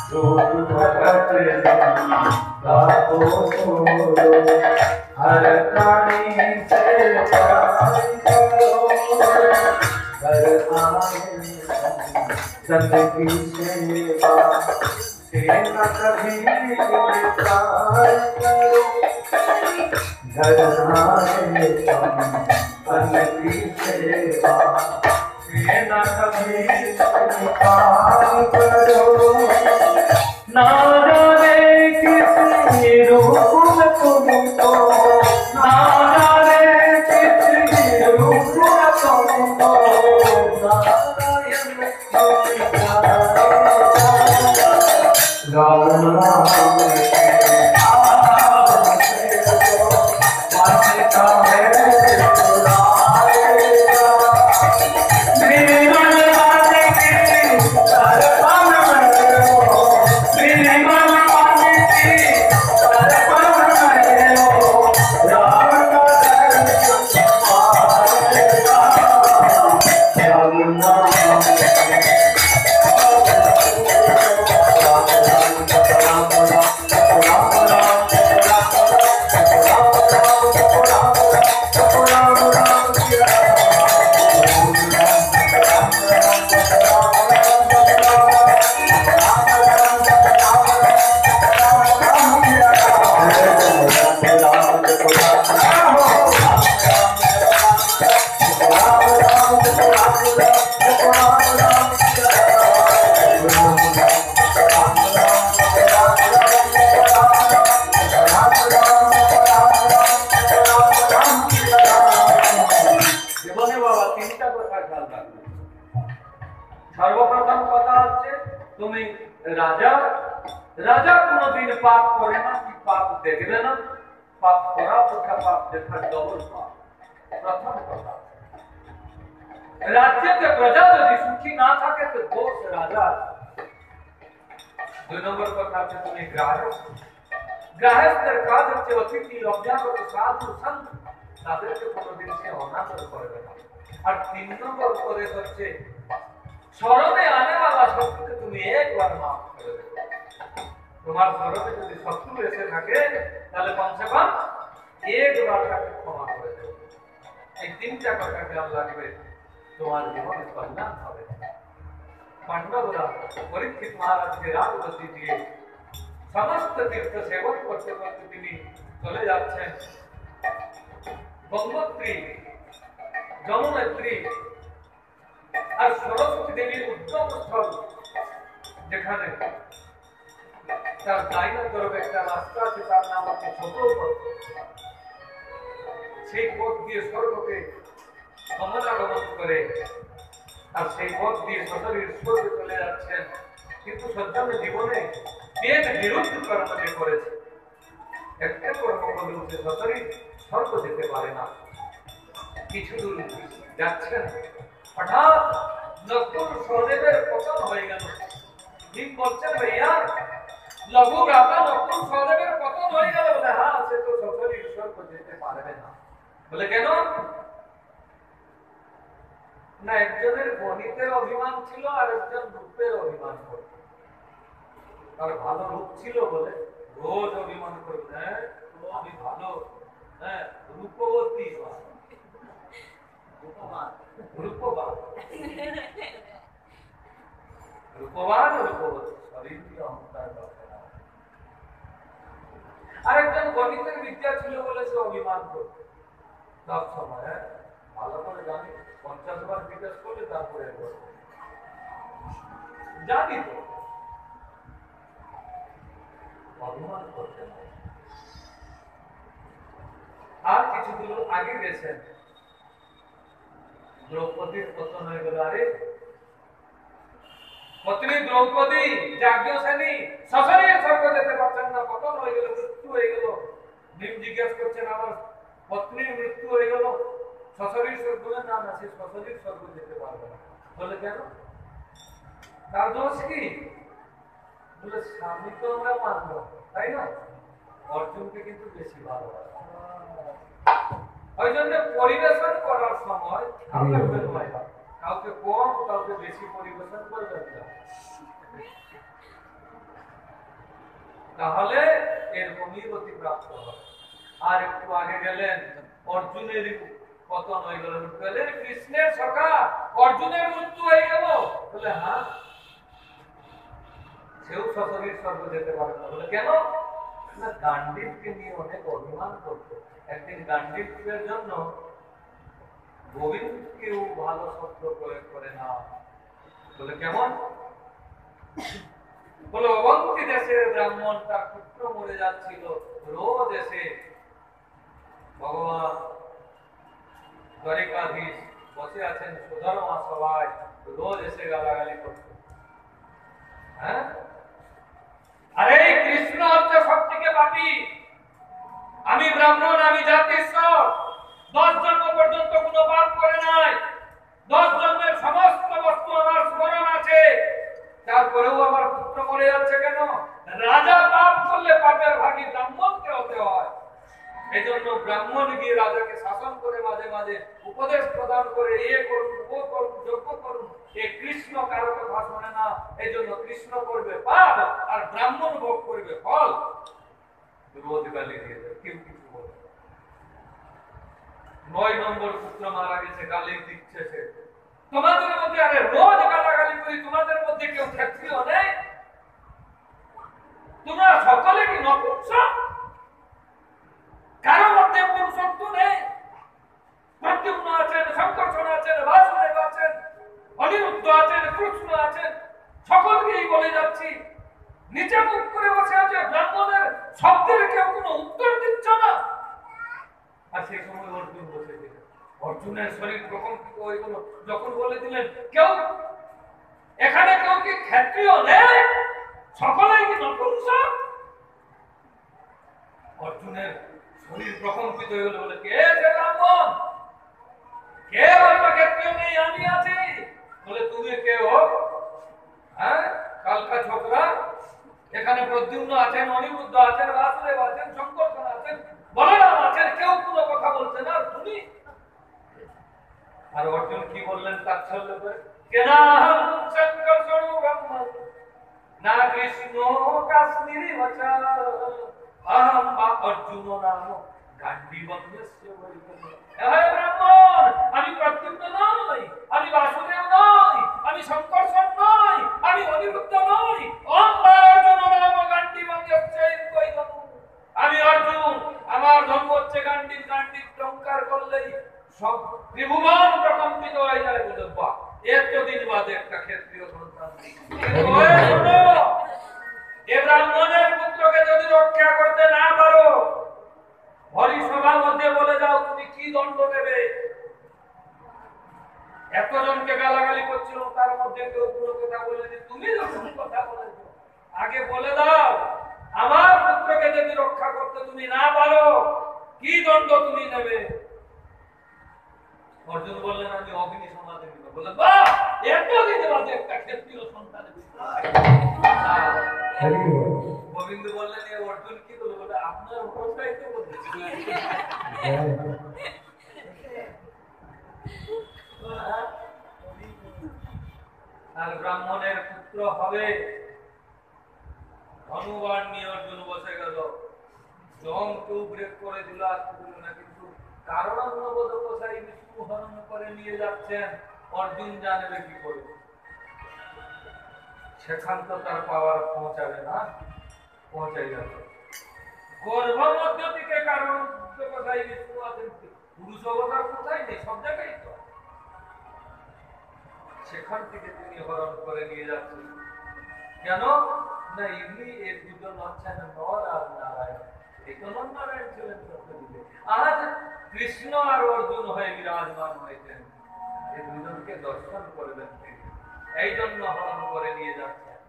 झूठ कपट को छोड़ो, हर प्राणी से प्यार करो। हर आए संत की सेवा से न कभी इनकार करो। धरनाए अन्न की सेवा से न कभी इनकार करो। ना जाने किस रूप में तुमको, ना जाने किस रूप में तुमको नारायण राम राम সর্বপ্রথম কথা হচ্ছে তুমি রাজা, রাজা কোনদিন পাপ করে না, কি পাপ দেখবে না। পাপ করা অপেক্ষা পাপ দেখার ডবল পাপ। প্রথম কথা, রাজ্যে প্রজা যদি সুখী না থাকে তো দোষ রাজা। দুই নম্বর কথা হচ্ছে তুমি গ্রাহস্থ, গ্রাহস্থের কাজ হচ্ছে অতিথি অভ্যাগত সাধু সন্ত তাদেরকে কোনদিন সে অনাদর করবে না। আর তিন নম্বর পদে হচ্ছে স্মরণে আনে वाला শত্রুকে তুমি একবার মাফ করে দেবে। তোমার স্মরণে যদি শত্রু এসে থাকে তাহলে কমসে কম একবার তাকে ক্ষমা করে দেবে। এই তিনটা কথা খেয়াল রাখবে, তোমার জীবনে কল্যাণ হবে। পাণ্ডবরা পরীক্ষিত মহারাজকে রাজগতি দিয়ে সমস্ত তীর্থ সেবন করতে করতে তিনি চলে যাচ্ছেন গঙ্গোত্রী, যমুনোত্রী আর সরস্বতী দেবীর উদ্গম স্থল, যেখানে তার ডাইনার তরফে একটা রাস্তা আছে, তার নাম হচ্ছে ছোট পথ। সেই পথ দিয়ে স্বর্গকে গমনাগমন করে, আর সেই পথ দিয়ে শরীর স্বর্গে চলে যাচ্ছেন। কিন্তু সজ্জনের জীবনে বেদ বিরুদ্ধ কর্ম যে করেছে, একটা কর্ম করলে সে শরীর স্বর্গ যেতে পারে না। কিছু দূর যাচ্ছেন, হঠাৎ নকুল সহদেবের পতন হয়ে গেল। ভীম বলছেন ভাইয়া লঘু ভ্রাতা নকুল সহদেবের পতন হয়ে গেল বলে হ্যাঁ সে তো সরাসরি ঈশ্বর को যেতে পারবে না বলে কেন না একজনের গণিতের অভিমান ছিল আর একজন রূপের অভিমান করত তার ভালো রূপ ছিল বলে রোজ অভিমান করবে হ্যাঁ আমি ভালো হ্যাঁ রূপবতী রূপবান রূপবান রূপবান রূপবতী শরীর দিয়ে অহংকার করতে না আরেকজন গণিতের বিদ্যা ছিল বলে সে অভিমান করত সব সময় হ্যাঁ ভালো করে জানি 50 বার বিকাশ করলে তারপরে জানি তো অভিমান করতে না আর কিছুগুলো আগে গেছেন দ্রৌপদীর পতন হয়ে গেল আরে পত্নী দ্রৌপদী যাজ্ঞসেনী সশরীরে স্বর্গ যেতে পারছেন না পতন হয়ে গেল মৃত্যু হয়ে গেল ভীম জিজ্ঞেস করছেন আমার পত্নীর মৃত্যু হয়ে গেল সশরীর স্বর্গ না না সে সশরীর স্বর্গ যেতে পারবে না বলে কেন তার দোষ কি বলে স্বামী তো আমরা মানব তাই না অর্জুনকে কিন্তু বেশি ভালোবাসে ওই জন্য পরিবেশন করার সময় কাউকে কম কাউকে বেশি পরিবেশন করবেন না তাহলে এরকমই গতিপ্রাপ্ত হবে আর একটু আগে গেলেন অর্জুনের পতন হয়ে গেল বলে কৃষ্ণের সখা অর্জুনের মৃত্যু হয়ে গেল বলে হ্যাঁ সেও সশরীর স্বর্গ যেতে পারে না বলে কেন না গান্ডীবকে নিয়ে অনেক অভিমান করতো একদিন গান্ডীবের জন্য গোবিন্দকেও ভালো শব্দ প্রয়োগ করে না বলে কেমন বলে অবন্তী দেশের ব্রাহ্মণ তার পুত্র মরে যাচ্ছিল রোজ এসে ভগবান দ্বারিকাধীশ বসে আছেন সুধর্মা সবাই রোজ এসে গালাগালি করত হ্যাঁ আরে কৃষ্ণ হচ্ছে সব থেকে পাপী আমি ব্রাহ্মণ আমি জাতিস্বর 10 জন্ম পর্যন্ত কোনো পাপ করে নাই 10 জন্মের সমস্ত বস্তু আমার স্মরণ আছে তারপরেও আমার পুত্র মরে যাচ্ছে কেন রাজা পাপ করলে পাপের ভাগী ব্রাহ্মণকে হতে হয় এজন্য ব্রাহ্মণ গিয়ে রাজাকে শাসন করে মাঝে মাঝে উপদেশ প্রদান করে এ করুন ও করুন যজ্ঞ করুন এ কৃষ্ণ কারো কথা শোনে না এজন্য কৃষ্ণ করবে পাপ আর ব্রাহ্মণ ভোগ করবে ফল রোজ গালি দিয়ে কেউ কিছু বলে 9 নম্বর পুত্র মারা গেছে গালি দিচ্ছে সে তোমাদের মধ্যে আরে রোজ গালাগালি করি তোমাদের মধ্যে কেউ ক্ষত্রিয় নেই তোমরা সকলে কি নপুংসক কারো মধ্যে পুরুষত্ব নেই প্রদ্যুম্ন আছেন সংকর্ষণ আছেন বাসুদেব আছেন অনিরুদ্ধ আছেন কৃষ্ণ আছেন সকলকেই বলে যাচ্ছি নিচে মুখ করে বসে আছে ব্রাহ্মণের শব্দের কেউ কোনো উত্তর দিচ্ছ না আর সেই সময় অর্জুন বসে দিল অর্জুনের শরীর প্রকম্পিত হয়ে গেল যখন বলে দিলেন কেউ এখানে কেউ কি ক্ষত্রিয় নেই সকলেই কি নপুংসক অর্জুনের শরীর প্রকম্পিত হয়ে গেল বলে কে সে ব্রাহ্মণ কে বলবে ক্ষত্রিয় নেই আমি আছি বলে তুমি কে হো হ্যাঁ কালকা ছোকরা এখানে প্রদ্যুম্ন আছেন অনিরুদ্ধ আছেন বাসুদেব আছেন সংকর্ষণ আছেন বলরাম আছেন কেউ কোনো কথা বলছে না তুমি আর অর্জুন কি বললেন তাচ্ছল্য করে কেনাহম সংকর্ষণ ব্রহ্ম না কৃষ্ণ কাশ্মীরি বচা আহম বা অর্জুন নাম গান্ডীবন্যস্য বৈকুণ্ঠ হে ব্রাহ্মণ আমি প্রদ্যুম্ন নই আমি বাসুদেব নই আমি সংকর্ষণ নই আমি অনিরুদ্ধ নই ওম অর্জুন নাম গান্ডীবন্যস্য বৈকুণ্ঠ আমি অর্জুন আমার ধর্ম হচ্ছে গান্ডীব গান্ডীব টঙ্কার করলেই সব ত্রিভুবন প্রকম্পিত হয়ে যায় বলে বাহ এতদিন বাদে একটা ক্ষত্রিয় সন্তান এ ব্রাহ্মণের পুত্রকে যদি রক্ষা করতে না পারো হরি সভার মধ্যে বলে যাও তুমি কি দণ্ড নেবে এতজনকে গালাগালি করছিল তার মধ্যে কেউ কোনো কথা বলেনি তুমি যখন কথা বলেছো আগে বলে দাও আমার পুত্রকে যদি রক্ষা করতে তুমি না পারো কি দণ্ড তুমি নেবে অর্জুন বললেন আমি অগ্নি সমাধি নিব। বললেন বাহ, এত দিনে বাদে একটা ক্ষত্রিয় সন্তান। গোবিন্দ বললেন এ অর্জুন কি বলে? বলে আপনার উপরটাই তো বলতেছি। আর ব্রাহ্মণের পুত্র হবে, ধনুবাণ নিয়ে অর্জুন বসে গেল। জং কেউ ব্রেক করে দিল, আসতে দিল না, কিন্তু কারণান্নবোধ কোথায় বিষ্ণু হরণ করে নিয়ে যাচ্ছেন অর্জুন জানবে কি করে? সেখান তো তার পাওয়ার পৌঁছাবে না, পৌঁছাই যাবে গর্ভ মধ্য থেকে। কারণ কোথায় বিষ্ণু আছেন, পুরুষ অবতার কোথায় নেই, সব জায়গায় তো। সেখান থেকে তিনি হরণ করে নিয়ে যাচ্ছেন। কেন না এমনি এই দুজন হচ্ছেন নর আর নারায়ণ। এই তো নর নারায়ণ ছিলেন সত্যযুগে। আজ কৃষ্ণ আর অর্জুন হয়ে বিরাজমান হয়েছেন, এই দুজনকে দর্শন করবেন তিনি, এই জন্য হরণ করে নিয়ে যাচ্ছেন।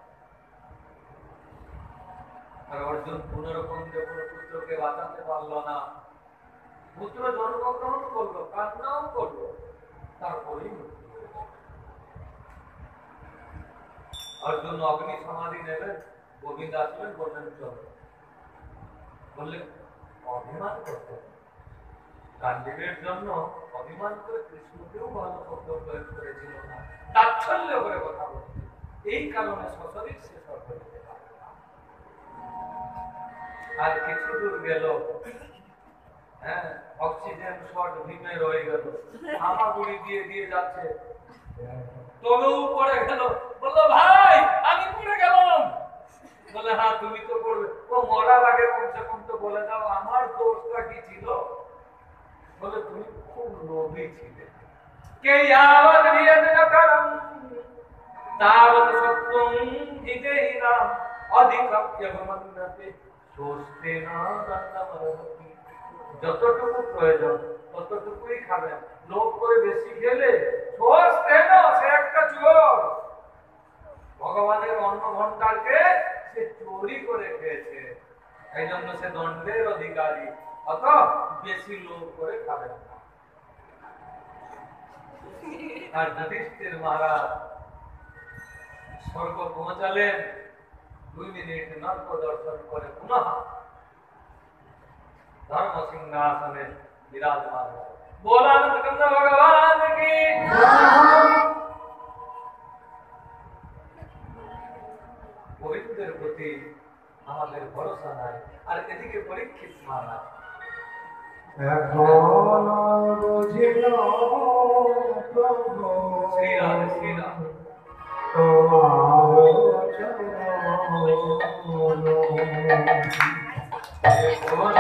আর অর্জুন কোনরকম যখন পুত্রকে বাঁচাতে পারল না, পুত্র জন্মগ্রহণ করলো, কান্নাও করলো, তারপরেই মৃত্যু হয়ে গেল। অর্জুন অগ্নি সমাধি নেবেন, গোবিন্দ আসলেন, বললেন চলো। বললেন অভিমান করতে, গান্ধীর জন্য অভিমান করে কৃষ্ণকেও ভালো শব্দ প্রয়োগ করেছিল না, তাচ্ছল্য করে কথা বলেছিল। এই কারণে সশরীর সে স্বর্গ যেতে পারল না। আর কিছু দূর গেল, হ্যাঁ, অক্সিজেন শর্ট ভীমে রয়ে গেল, হামাগুড়ি দিয়ে দিয়ে যাচ্ছে, তবেও পড়ে গেল। বললো ভাই আমি পড়ে গেলাম। বলে হ্যাঁ তুমি তো পড়বে। ও মরার আগে কমসে কম তো বলে দাও আমার দোষটা কি ছিল। বলে তুমি খুব লোভী ছিলে। কে ইয়াবৎ বিয়দনকরম তাবৎ সত্যং জিতেহিনাম অধিকপ্যবমন্যতে সোস্তেনা দণ্ডমরহতি। যতটুকু প্রয়োজন ততটুকুই খাবেন, লোভ করে বেশি খেলে সোস্তেনা, সে একটা চোর। ভগবানের অন্ন ভণ্ডারকে সে চুরি করে খেয়েছে, এই জন্য সে দণ্ডের অধিকারী। অত বেশি লোভ করে খাবেন না। আর যুধিষ্ঠির মহারাজ স্বর্গ পৌঁছালেন, 2 মিনিট নর্ক দর্শন করে পুনঃ ধর্ম সিংহাসনে বিরাজমান। बोलानंद कंद भगवान की। গোবিন্দের প্রতি আমাদের ভরসা নাই। আর এদিকে পরীক্ষিত মহারাজ এখন বুঝিল প্রভু শ্রীরাম শ্রীরাম তোমার চরণ বুঝিল তোমার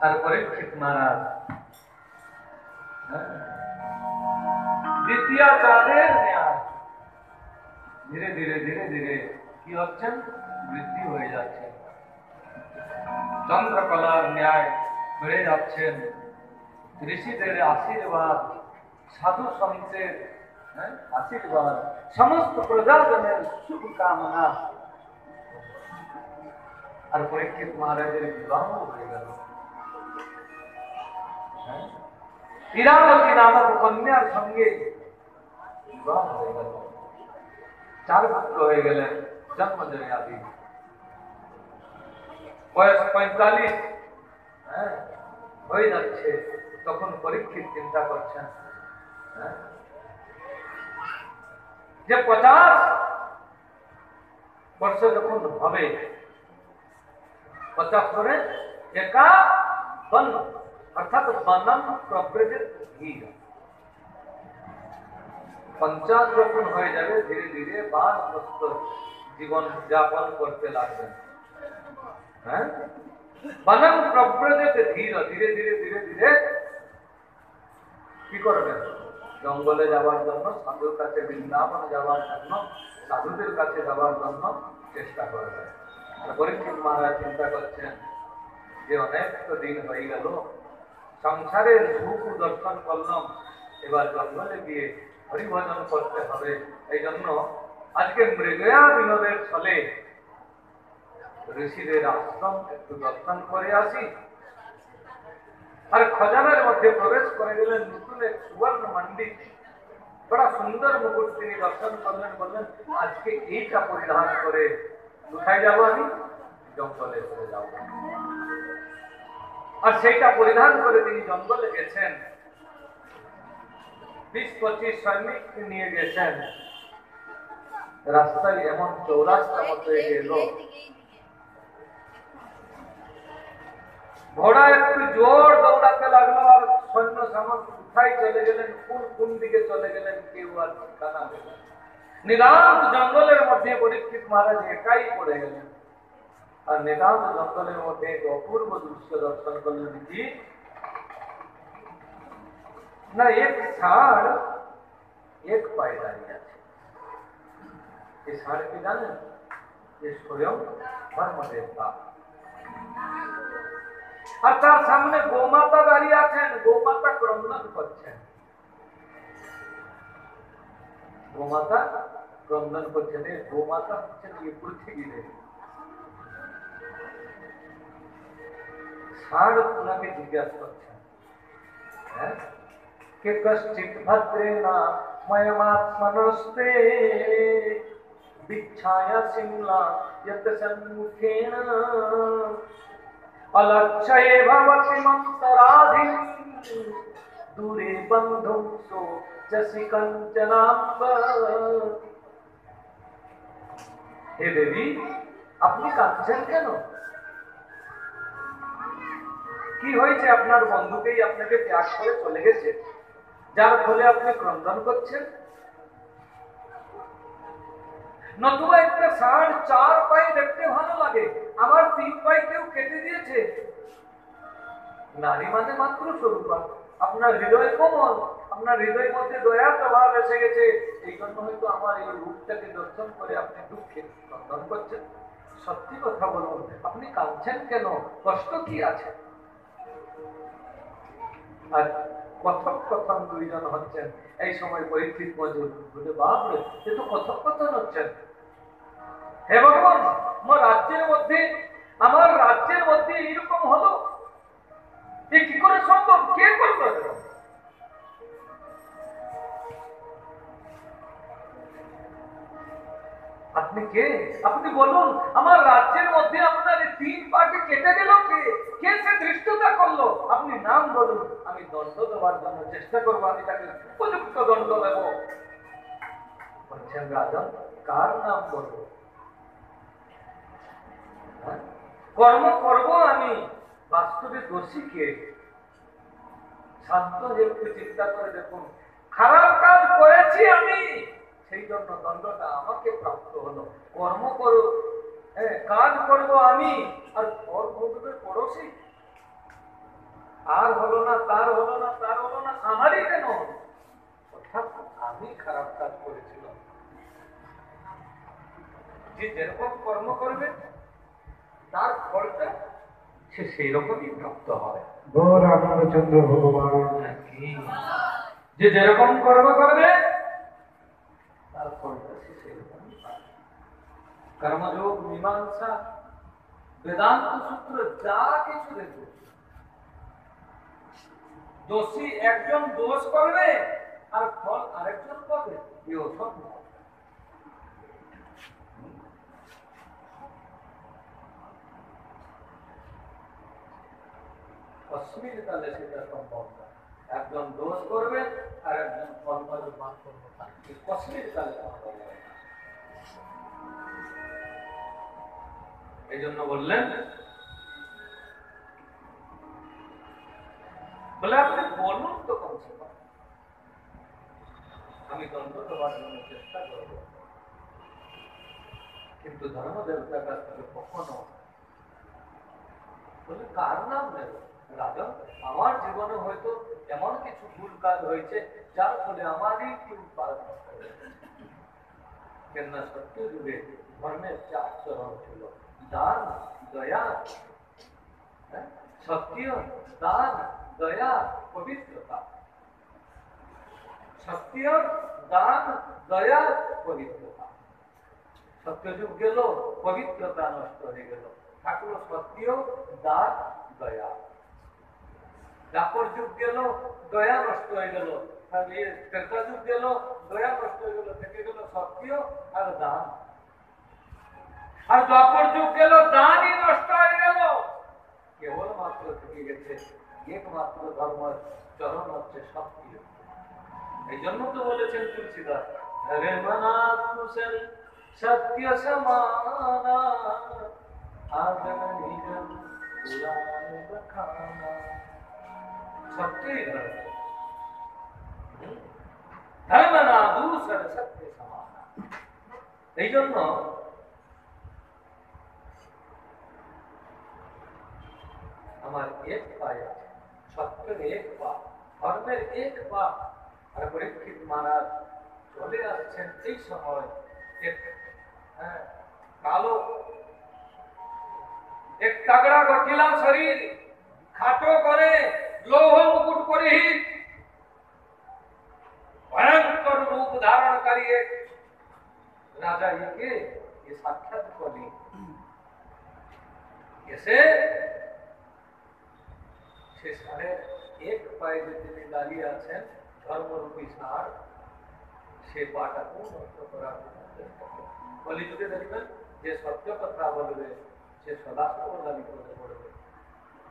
আর পরীক্ষিত মহারাজ দ্বিতীয় চাঁদের ন্যায় ধীরে ধীরে ধীরে ধীরে কি হচ্ছেন, বৃদ্ধি হয়ে যাচ্ছে, চন্দ্রকলার ন্যায় বেড়ে যাচ্ছেন। ঋষিদের আশীর্বাদ, সাধু সন্তের আশীর্বাদ, সমস্ত প্রজাজনের শুভকামনা। আর পরীক্ষিত মহারাজের বিবাহ হয়ে গেল। ইরাবতী নামক কন্যার সঙ্গে বিবাহ হয়ে গেল। 4 পুত্র হয়ে গেলেন জন্মজয় আদি। বয়স 45 হয়ে যাচ্ছে, তখন পরীক্ষিত চিন্তা করছেন যে 50 বর্ষ যখন হবে, 50 করে একা বন অর্থাৎ বনম প্রকৃতির ধীর 50 যখন হয়ে যাবে, ধীরে ধীরে বানপ্রস্থ জীবন যাপন করতে লাগবেন। বনম প্রকৃতিতে ধীর, ধীরে ধীরে ধীরে ধীরে কি করবেন, জঙ্গলে যাওয়ার জন্য, সাধুর কাছে বৃন্দাবন যাওয়ার জন্য, সাধুদের কাছে যাওয়ার জন্য চেষ্টা করবেন। পরীক্ষিত মহারাজ চিন্তা করছেন যে অনেক তো দিন হয়ে গেল, সংসারের সুখ দর্শন করলাম, এবার জঙ্গলে গিয়ে হরিভজন করতে হবে। এই জন্য আজকে মৃগয়া বিনোদের ছলে ঋষিদের আশ্রম একটু দর্শন করে আসি। আর খজানের মধ্যে প্রবেশ করে গেলেন, নতুন এক সুবর্ণ মন্ডিত বড় সুন্দর মুকুট তিনি দর্শন করলেন, বললেন আজকে এইটা পরিধান করে কোথায় যাবো, আমি জঙ্গলে চলে যাব। আর সেইটা পরিধান করে তিনি জঙ্গলে গেছেন। 20-25 সৈনিক নিয়ে গেছেন। রাস্তায় এমন চৌরাস্তা মতো গেল, ঘোড়া একটু জোর দৌড়াতে লাগলো, আর সৈন্য সামন্ত কোথায় চলে গেলেন, কোন দিকে চলে গেলেন, কেউ আর ঠিকানা দিলেন। নিলাম জঙ্গলের মধ্যে পরীক্ষিত মহারাজ একাই পড়ে গেলেন। আর নিলাম জঙ্গলের মধ্যে এক অপূর্ব দৃশ্য দর্শন করলেন কি না, এক ষাঁড় এক পায়ে দাঁড়িয়ে আছে। এই ষাঁড় কি জানেন, যে স্বয়ং ধর্মদেবতা। আর তার সামনে গোমাতা দাঁড়িয়ে আছেন, গোমাতা ক্রন্দন করছেন। গোমাতা ক্রন্দন করছেন। এই গোমাতা হচ্ছেন এই পৃথিবীর। ষাঁড় ওনাকে জিজ্ঞাসা করছেন কে কশ্চিৎ ভদ্রেনা ময়মাত্মনস্তে বিচ্ছায়া সিমলা যত সম্মুখেন অলক্ষয়ে ভবতি মন্তরাধিম দূরে বন্ধুম সো যসি কঞ্চনাম্ব। হে দেবী, আপনি কাঁদছেন কেন? কি হয়েছে? আপনার বন্ধুকেই আপনাকে ত্যাগ করে চলে গেছে, যার ফলে আপনি ক্রন্দন করছেন। নতুবা একটা ষাঁড় 4 পায়ে দেখতে ভালো লাগে, আমার 3 পায়ে কেউ কেটে দিয়েছে। নারী মানে মাত্র স্বরূপা। আপনার হৃদয় কোমল, আপনার হৃদয়ের মধ্যে দয়ার প্রভাব এসে গেছে, এই জন্য হয়তো আমার এই রূপটাকে দর্শন করে আপনি দুঃখে ক্রন্দন করছেন। সত্যি কথা বলুন, আপনি কাঁদছেন কেন? কষ্ট কি আছে? আর কথোপকথন দুইজন হচ্ছেন। এই সময় পরীক্ষিত মজুর বলে, বাপরে, সে তো কথোপকথন হচ্ছেন। হে ভগবান, আমার রাজ্যের মধ্যে এইরকম হলো, এ কি করে সম্ভব? কে করবে? আপনি কে? আপনি বলুন, আমার রাজ্যের মধ্যে আপনার 3 পাকে কেটে গেল কে? কে সে ধৃষ্টতা করলো? আপনি নাম বলুন, আমি দণ্ড দেওয়ার জন্য চেষ্টা করবো, আমি তাকে উপযুক্ত দণ্ড দেব। বলছেন রাজন, কার নাম বলবো? কর্ম করব আমি, বাস্তবে দোষী কে? শান্ত একটু চিন্তা করে দেখুন, খারাপ কাজ করেছি আমি, সেই জন্য দণ্ডটা আমাকে প্রাপ্ত হলো। কর্ম করো, কাজ করব আমি, আর ফল ভোগবে পড়োশি। আর হলো না, তার হলো না, তার হলো না, আমারই কেন হলো? অর্থাৎ আমি খারাপ কাজ করেছিলাম। যে যেরকম কর্ম করবে তার ফলটা সে সেই রকমই প্রাপ্ত হবে। রামচন্দ্র ভগবান যে যেরকম কর্ম করবে তার ফলটা সে সেই রকমই পাবে। কর্মযোগ, মীমাংসা, বেদান্ত সূত্র যা কিছু দেখবে, দোষী একজন দোষ করবে আর ফল আরেকজন পাবে, এই অসম্ভব। অশ্লীল কালে সেটা সম্ভব না। একজন দোষ করবে আর একজন ফল পাবে, মান করবে। অশ্লীল কালে সম্ভব হয় না। এই জন্য বললেন, বলে আপনি বলুন তো কমসে কম, আমি দ্বন্দ্ব দেওয়ার জন্য চেষ্টা করব, কিন্তু ধর্মদেবতার কাছ থেকে কখনো বলে কার নাম নেব? রাজন, আমার জীবনে হয়তো এমন কিছু ভুল কাজ হয়েছে যার ফলে আমারই ভুল পালন করে। কেননা সত্য যুগে ধর্মের 4 চরণ ছিল: দান, দয়া, সত্য, দান, দয়া, পবিত্রতা। সত্য, দান, দয়া, পবিত্রতা। সত্যযুগ গেল, পবিত্রতা নষ্ট হয়ে গেল, থাকলো সত্য, দান, দয়া। দাপর যুগ গেল, দয়া নষ্ট হয়ে গেল, ত্রেতা যুগ গেল, দয়া নষ্ট হয়ে গেল, থেকে গেল সত্য আর দান। আর দ্বাপর যুগ গেল, দানই নষ্ট হয়ে গেল, কেবলমাত্র থেকে গেছে একমাত্র ধর্মের চরণ হচ্ছে সত্য। এই জন্য তো বলেছেন তুলসীদাস, হরে মনা কুশল সত্য সমানা আগন নিগম পুরাণ বখানা। সত্যই ধর্ম, ধর্ম না দূষণ সত্য সমানা। এই জন্য আমার এক পায়ে আছে, সত্যের এক পা, ধর্মের এক পা। আর পরীক্ষিত মহারাজ চলে আসছেন এই সময়, এক কালো, এক তাগড়া গঠিলা শরীর, খাটো করে, লৌহ মুকুট পরিহিত, ভয়ঙ্কর রূপ ধারণকারী এক রাজা একে সাক্ষাৎ করি এসে সে সাড়ে এক পায়ে যে তিনি দাঁড়িয়ে আছেন, ধর্মরূপী সার, সে পাটাকেও নষ্ট করার কলিযুগে দেখবেন যে সত্য কথা বলবে সে সদা কল্যাণী করে পড়বে,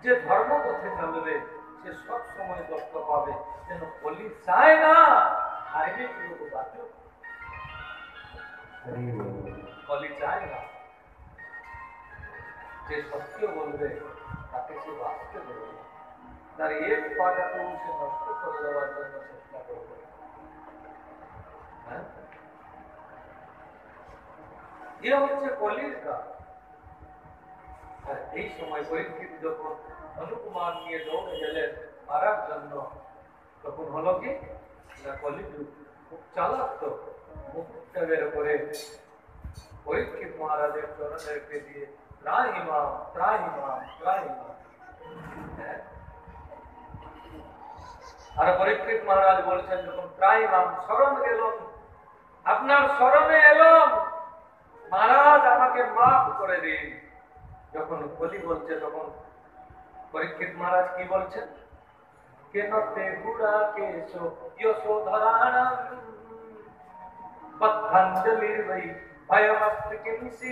যে ধর্ম পথে চলবে সে সব সময় কষ্ট পাবে। যেন কলি চায় না আইনে লোক বাঁচুক, কলি চায় না যে সত্য বলবে তাকে সে বাঁচতে দেবে না, তার এক পাটাকেও সে নষ্ট করে দেওয়ার জন্য চেষ্টা করবে। এ হচ্ছে কলির কাজ। আর এই সময় পরীক্ষিত যখন অনুকুমার নিয়ে দৌড়ে গেলেন মারার জন্য, তখন হলো কি কলিযুগ খুব চালাক, তো মুখটা বের করে পরীক্ষিত মহারাজের চরণেরকে দিয়ে ত্রাহিমাম ত্রাহিমাম ত্রাহিমাম। আর পরীক্ষিত মহারাজ বলছেন, যখন ত্রাহিমাম শরণ গেলাম, আপনার শরণে এলাম মহারাজ, আমাকে মাফ করে দিন। যখন কলি বলছে তখন পরীক্ষিত মহারাজ কি বলছেন? কেন তে গুড়া কেশো যশোধরাণাম বদ্ধাঞ্জলির বৈ ভয়মস্ত কিংসি।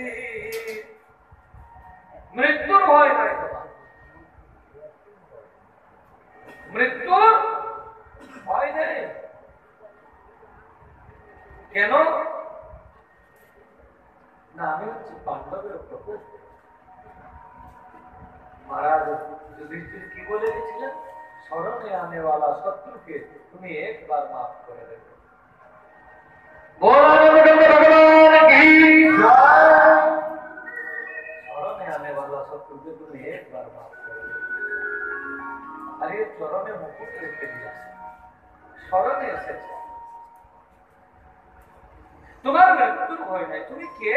মৃত্যুর ভয় নাই তোমার, মৃত্যুর ভয় নেই। কেন না? আমি হচ্ছে পাণ্ডবের প্রকোপ। महाराज युधिष्ठिर की बोले स्मरण में आने वाला शत्रु के तुम्हें एक बार माफ कर देते। भगवान की स्मरण में आने वाला शत्रु के तुम्हें एक बार माफ कर देते। আর এর চরণে মুকুট রেখে দিয়েছে, স্মরণে এসেছে। তোমার মৃত্যুর ভয় নাই, তুমি কে?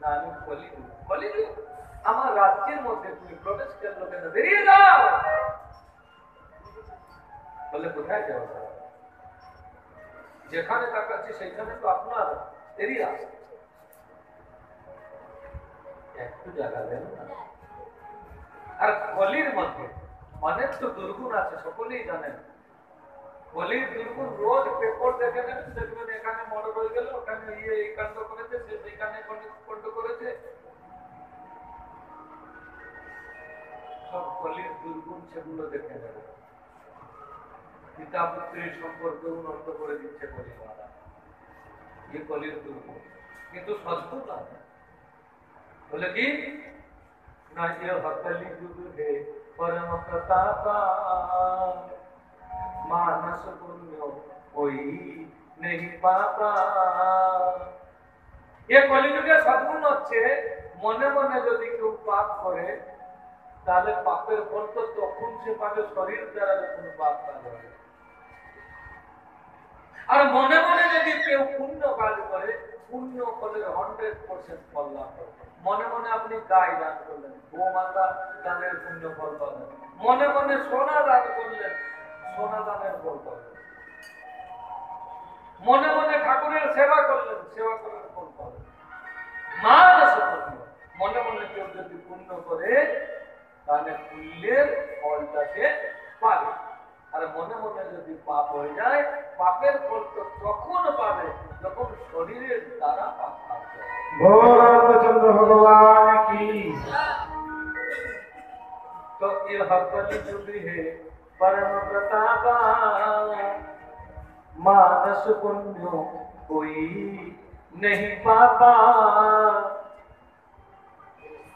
না, আমি কলিযুগ। কলিযুগ আমার রাজ্যের মধ্যে তুমি প্রবেশ করলো কেন? বেরিয়ে যাও। বলে কোথায় যাও? যেখানে তাকাচ্ছি সেখানে তো আপনার এরিয়া, একটু জায়গা দেন না। আর কলির মধ্যে অনেক তো দুর্গুণ আছে, সকলেই জানেন। কলির দুর্গুণ রোজ পেপার দেখে নেবেন, দেখবেন এখানে মর্ডার হয়ে গেল, ওখানে এই কাণ্ড করেছে, সে সেইখানে কাণ্ড করেছে। সব কলির দুর্গুণ, সেগুলো দেখে নেবে। পিতা পুত্রের সম্পর্কে উন্নত করে দিচ্ছে কলি মহারাজ, ये কলির দুর্গুণ। কিন্তু সদ্গুণ না, বলে কি না, ये कलि युग है परम प्रतापा, मानस पुण्य कोई नहीं पापा। ये কলিযুগে সদ্গুণ হচ্ছে, মনে মনে যদি কেউ পাপ করে তাহলে পাপের ফল তো তখন সে পাবে শরীর দ্বারা, যখন পাপ কাজ হবে। আর মনে মনে যদি কেউ পুণ্য কাজ করে, পুণ্য ফলের 100% ফল লাভ করবে। মনে মনে আপনি গায়ে দান করলেন, গোমাতা দানের পুণ্য ফল পাবেন। মনে মনে সোনা দান করলেন, সোনা দানের ফল পাবেন। মনে মনে ঠাকুরের সেবা করলেন, সেবা করার ফল পাবেন। মানস পুণ্য, মনে মনে কেউ যদি পুণ্য করে তাহলে পুণ্যের ফলটাকে পাবে। আর মনে মনে যদি পাপ হয়ে যায়, পাপের ফল তো তখন পাবে যখন শরীরের দ্বারা পাপ করতে হবে। রামচন্দ্র ভগবান কি। तो ये कलियुग है परम प्रतापा, मानस पुण्य कोई नहीं पापा।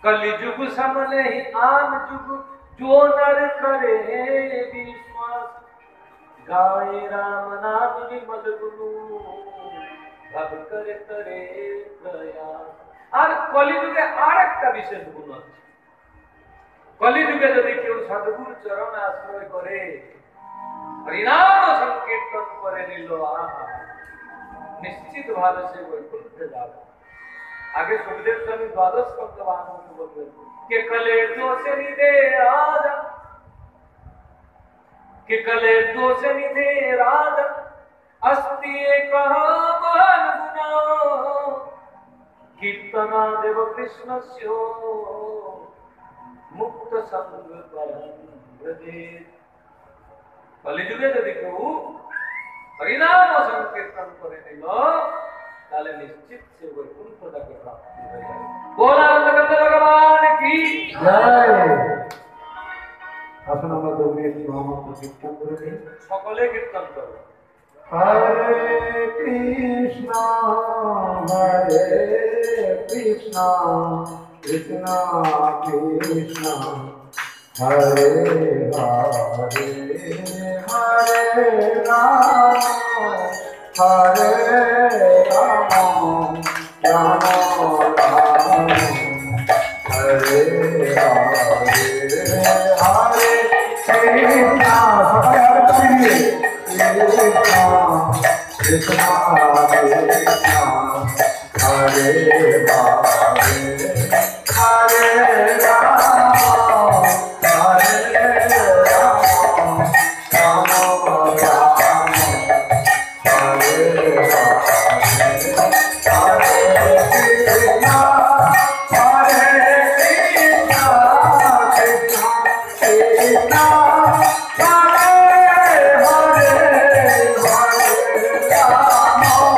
कलियुग समले ही आन जुग, जो नर करे विश्वास, गाए राम नाम विमल गुरु, भव करे करे प्रयास। আর কলিযুগে আরেকটা বিশেষ গুণ আছে, কলিযুগে যদি কেউ সদ্গুরু চরণে আশ্রয় করে, হরিনাম সংকীর্তন করে নিল, নিশ্চিত ভাবে সে বৈকুণ্ঠে যাবে। आगे सुखदेव स्वामी द्वादश स्कंद भागवत बोलते हैं कि कले दोष निधे राजा, कि कले दोष निधे राजा, अस्ति एक महान गुना, कीर्तना देव कृष्णस्यो मुक्त संग परम ब्रजे। कलिजुगे यदि केउ हरिनाम संकीर्तन करे निल তাহলে নিশ্চিত সে বৈকুণ্ঠটাকে প্রাপ্তি হয়ে যাবে। बोला नंदनंदन भगवान की जय। আসুন আমরা দৌড়ে মহামন্ত্র কীর্তন করে নিই। সকলে কীর্তন করো। হরে কৃষ্ণ হরে কৃষ্ণ, কৃষ্ণ কৃষ্ণ হরে হরে, হরে রাম হরে রাম, রাম রাম হরে হরে, হরে কৃষ্ণ কৃষ্ণ কৃষ্ণ হরে হরে, হরে রাম হরে রাম, রাম রাম হরে Rama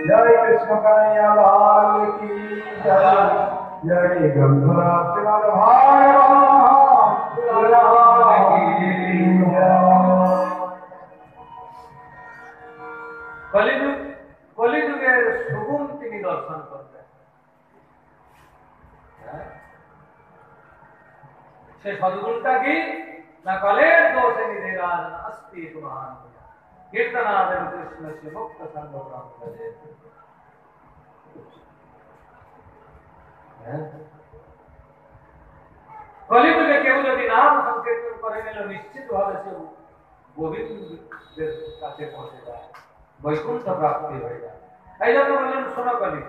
जय कृष्ण कन्हैया लाल की जय। जय गंधरा श्रीमद भागवत पुराण की जय। কলিযুগের সুগুণ তিনি দর্শন করতেন। সে সদ্গুণটা কি না কলের দোষে নিধেরাজ অস্তি মহান কীর্তনাদের কৃষ্ণ সে মুক্ত সঙ্গ কলিযুগে কেউ যদি নাম সংকীর্তন করে নিল নিশ্চিত ভাবে সে গোবিন্দের কাছে পৌঁছে যায়, বৈকুণ্ঠ প্রাপ্তি হয়ে যায়। এই জন্য বললেন শোনো কলি,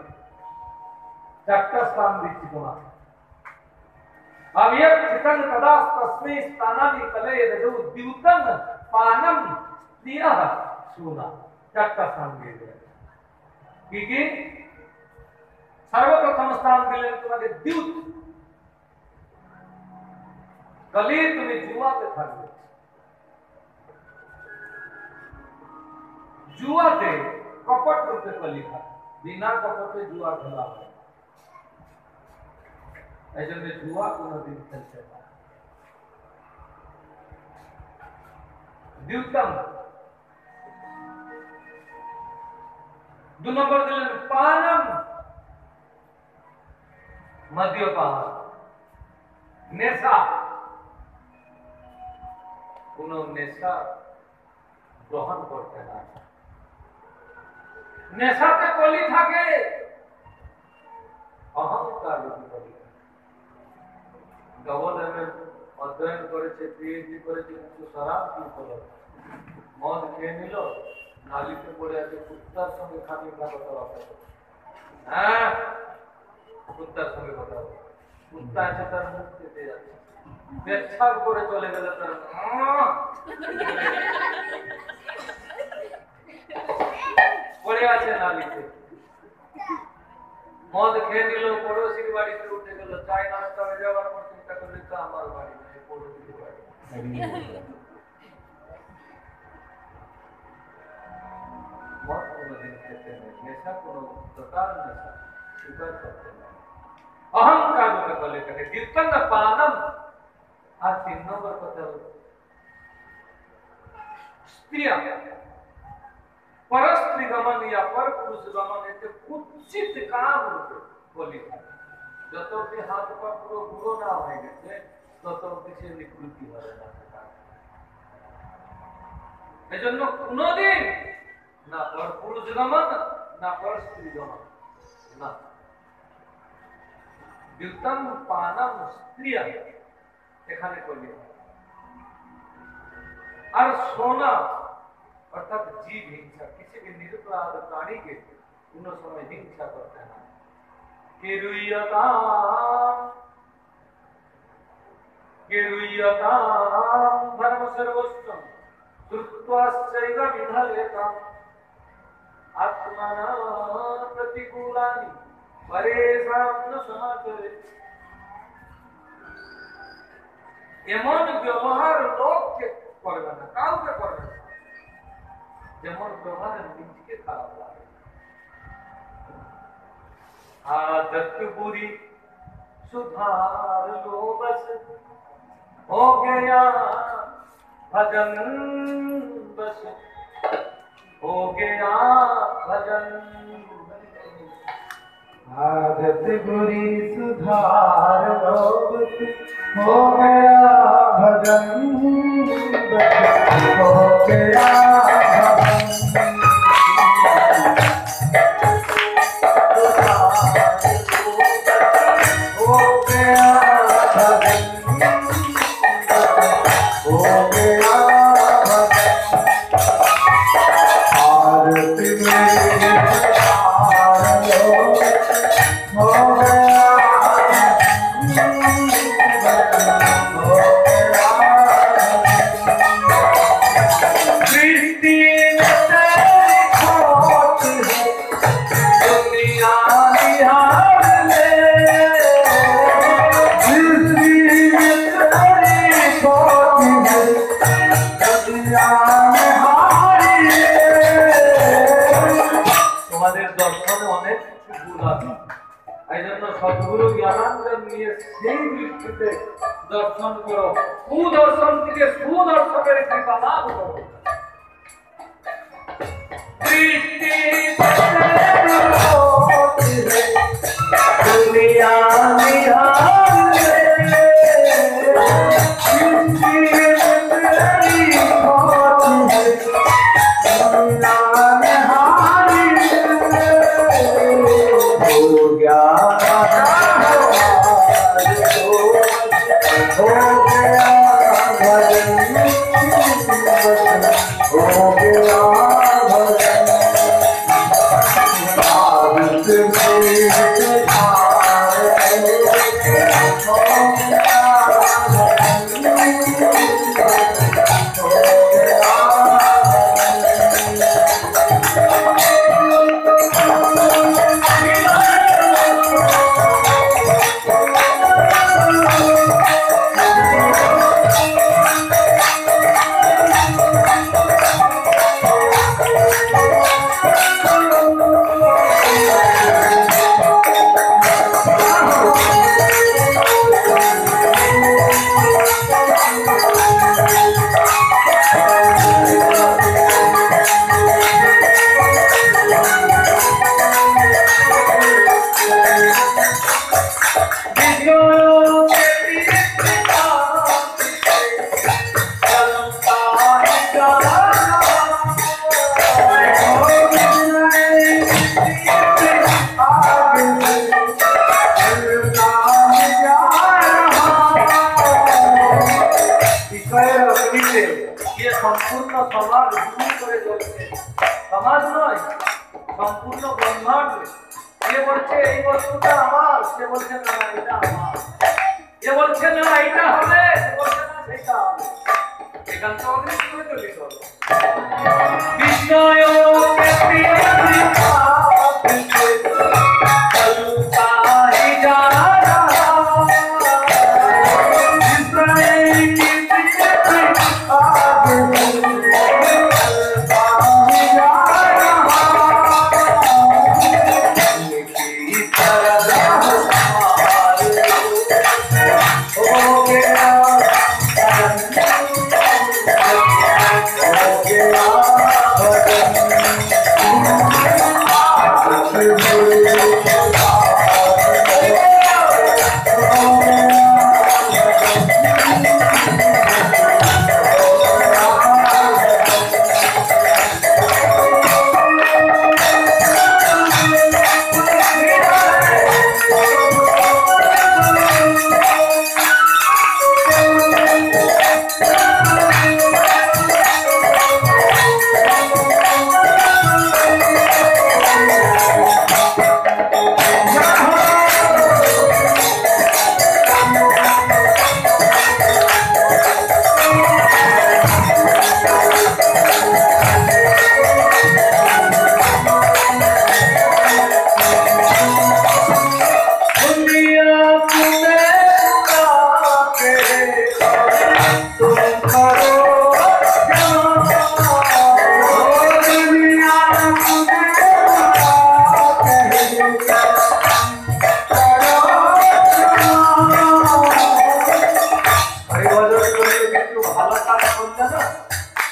চারটা স্থান দিচ্ছি তোমার। अव्यक्त चितंग कदा तस्मै स्थानानि कलयेद द्युतं पानम स्त्रियः सुना। चारटा स्थान दिए কি সর্বপ্রথম স্থান দিলেন তোমাকে দ্যুত। কলি তুমি জুয়াতে থাকবে, জুয়াতে কপট রূপে কলি থাকে, বিনা কপটে জুয়া খেলা হয়। এই জন্য জুয়া কোনোদিন খেলতে না। দ্যুতম। দু নম্বর দিলেন পানম, মদ্যপান, নেশা। কোন নেশা গ্রহণ করতে না। নেশাতে কলি থাকে অহংকার রূপী কলি। গভর্নমেন্ট অধ্যয়ন করেছে, পিএইচডি করেছে, কিন্তু শরাব কি হলো, মদ খেয়ে নিল, নালিতে পড়ে আছে, কুত্তার সঙ্গে খানিকটা কথা বলে। হ্যাঁ, কুত্তার সঙ্গে কথা বলে, কুত্তা আছে তার মুখ কেটে যাচ্ছে, পেচ্ছাপ করে চলে গেলে তার পড়ে আছে নালিতে। মদ খেয়ে নিল, পড়োশির বাড়িতে উঠে গেল, চাই নাস্তা হয়ে যাওয়ার পর চিন্তা করলে তো আমার বাড়ি নেই, পড়োশির বাড়ি। মদ কোনোদিন খেতে নেই, নেশা কোনো প্রকার নেশা স্বীকার করতে নেই। অহংকার বলে থাকে কীর্তন পানম। আর 3 নম্বর কথা হল স্ত্রী, परस्त्री गमन या पर पुरुष गमन এতে কুৎসিত কাম বলি। যত অব্দি হাত পা পুরো বুড়ো না হয়ে গেছে তত অব্দি সে নিকৃতি হবে না। এজন্য কোনদিন না পর পুরুষ গমন না পর স্ত্রী গমন না। দ্যুতম পানম স্ত্রী এখানে করলি। আর সোনা অর্থাৎ जीव हिंसा, किसी भी निरपराध प्राणी के उन समय हिंसा करते हैं। धर्म सर्वस्वम श्रुत्वाश्चैव विधलेताम आत्मना प्रतिकूलानि परेषां न समाचरे। এমন ব্যবহার লোককে করবে না, কাউকে করবে না যেমন ব্যবহার নিজকে খারাপ লাগে। आदत बुरी सुधार लो बस हो गया भजन बस हो गया भजन। आदत बुरी सुधार लो बस हो गया भजन, बस हो गया भजन। हो गया भजन, हो गया भजन। आरती में हो गया सृष्टि में तेरी खोट है, दुनिया निहार ले। सृष्टि में तेरी खोट है, दुनिया में हारी है। তোমাদের দর্শনে অনেক কিছু ভুল আছে, এই জন্য সদ্গুরু জ্ঞানানন্দ নিয়ে সেই দৃষ্টিতে দর্শন করো, কুদর্শন থেকে সুদর্শনের কৃপা লাভ করো। দৃষ্টি দুনিয়া নিহার ले। ये संपूर्ण समाज दूर करे चलছে, समाज নয় সম্পূর্ণ ব্রহ্মাণ্ড। ये বলছে এই বস্তুটা আমার, সে বলছে না এটা আমার। ये বলছে না এটা হবে, সে বলছে না সেটা হবে। একান্ত অগ্নি করে চলে চলো। বিষ্ণয় কে প্রিয় চলতা হি যা रहा।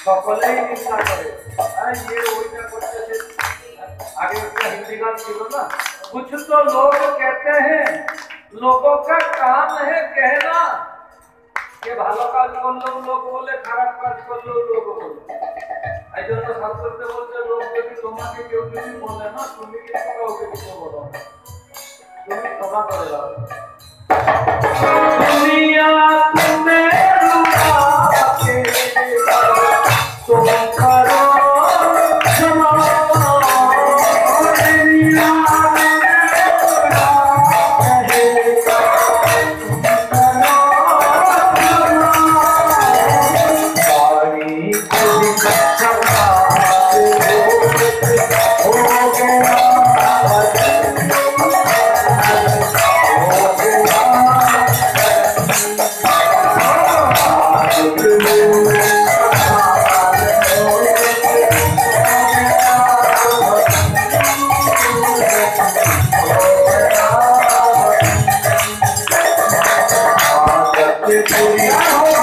সকলেই নিন্দা করে। ये ওইটা করতেছে। आगे उसका हिंदी गान सुनो ना। कुछ तो लोग कहते हैं, लोगों का काम है कहना कि ভালো কাজ করলেও লোক বলে, খারাপ কাজ করলেও লোক বলে। এই জন্য শাস্ত্রতে বলছে লোক যদি তোমাকে কেউ কিছু বলে না, তুমি কিন্তু কাউকে কিছু বলো না, তুমি ক্ষমা করে দাও। दुनिया तुम्हें रुला के तुम करो क्षमा। दुनिया पूरी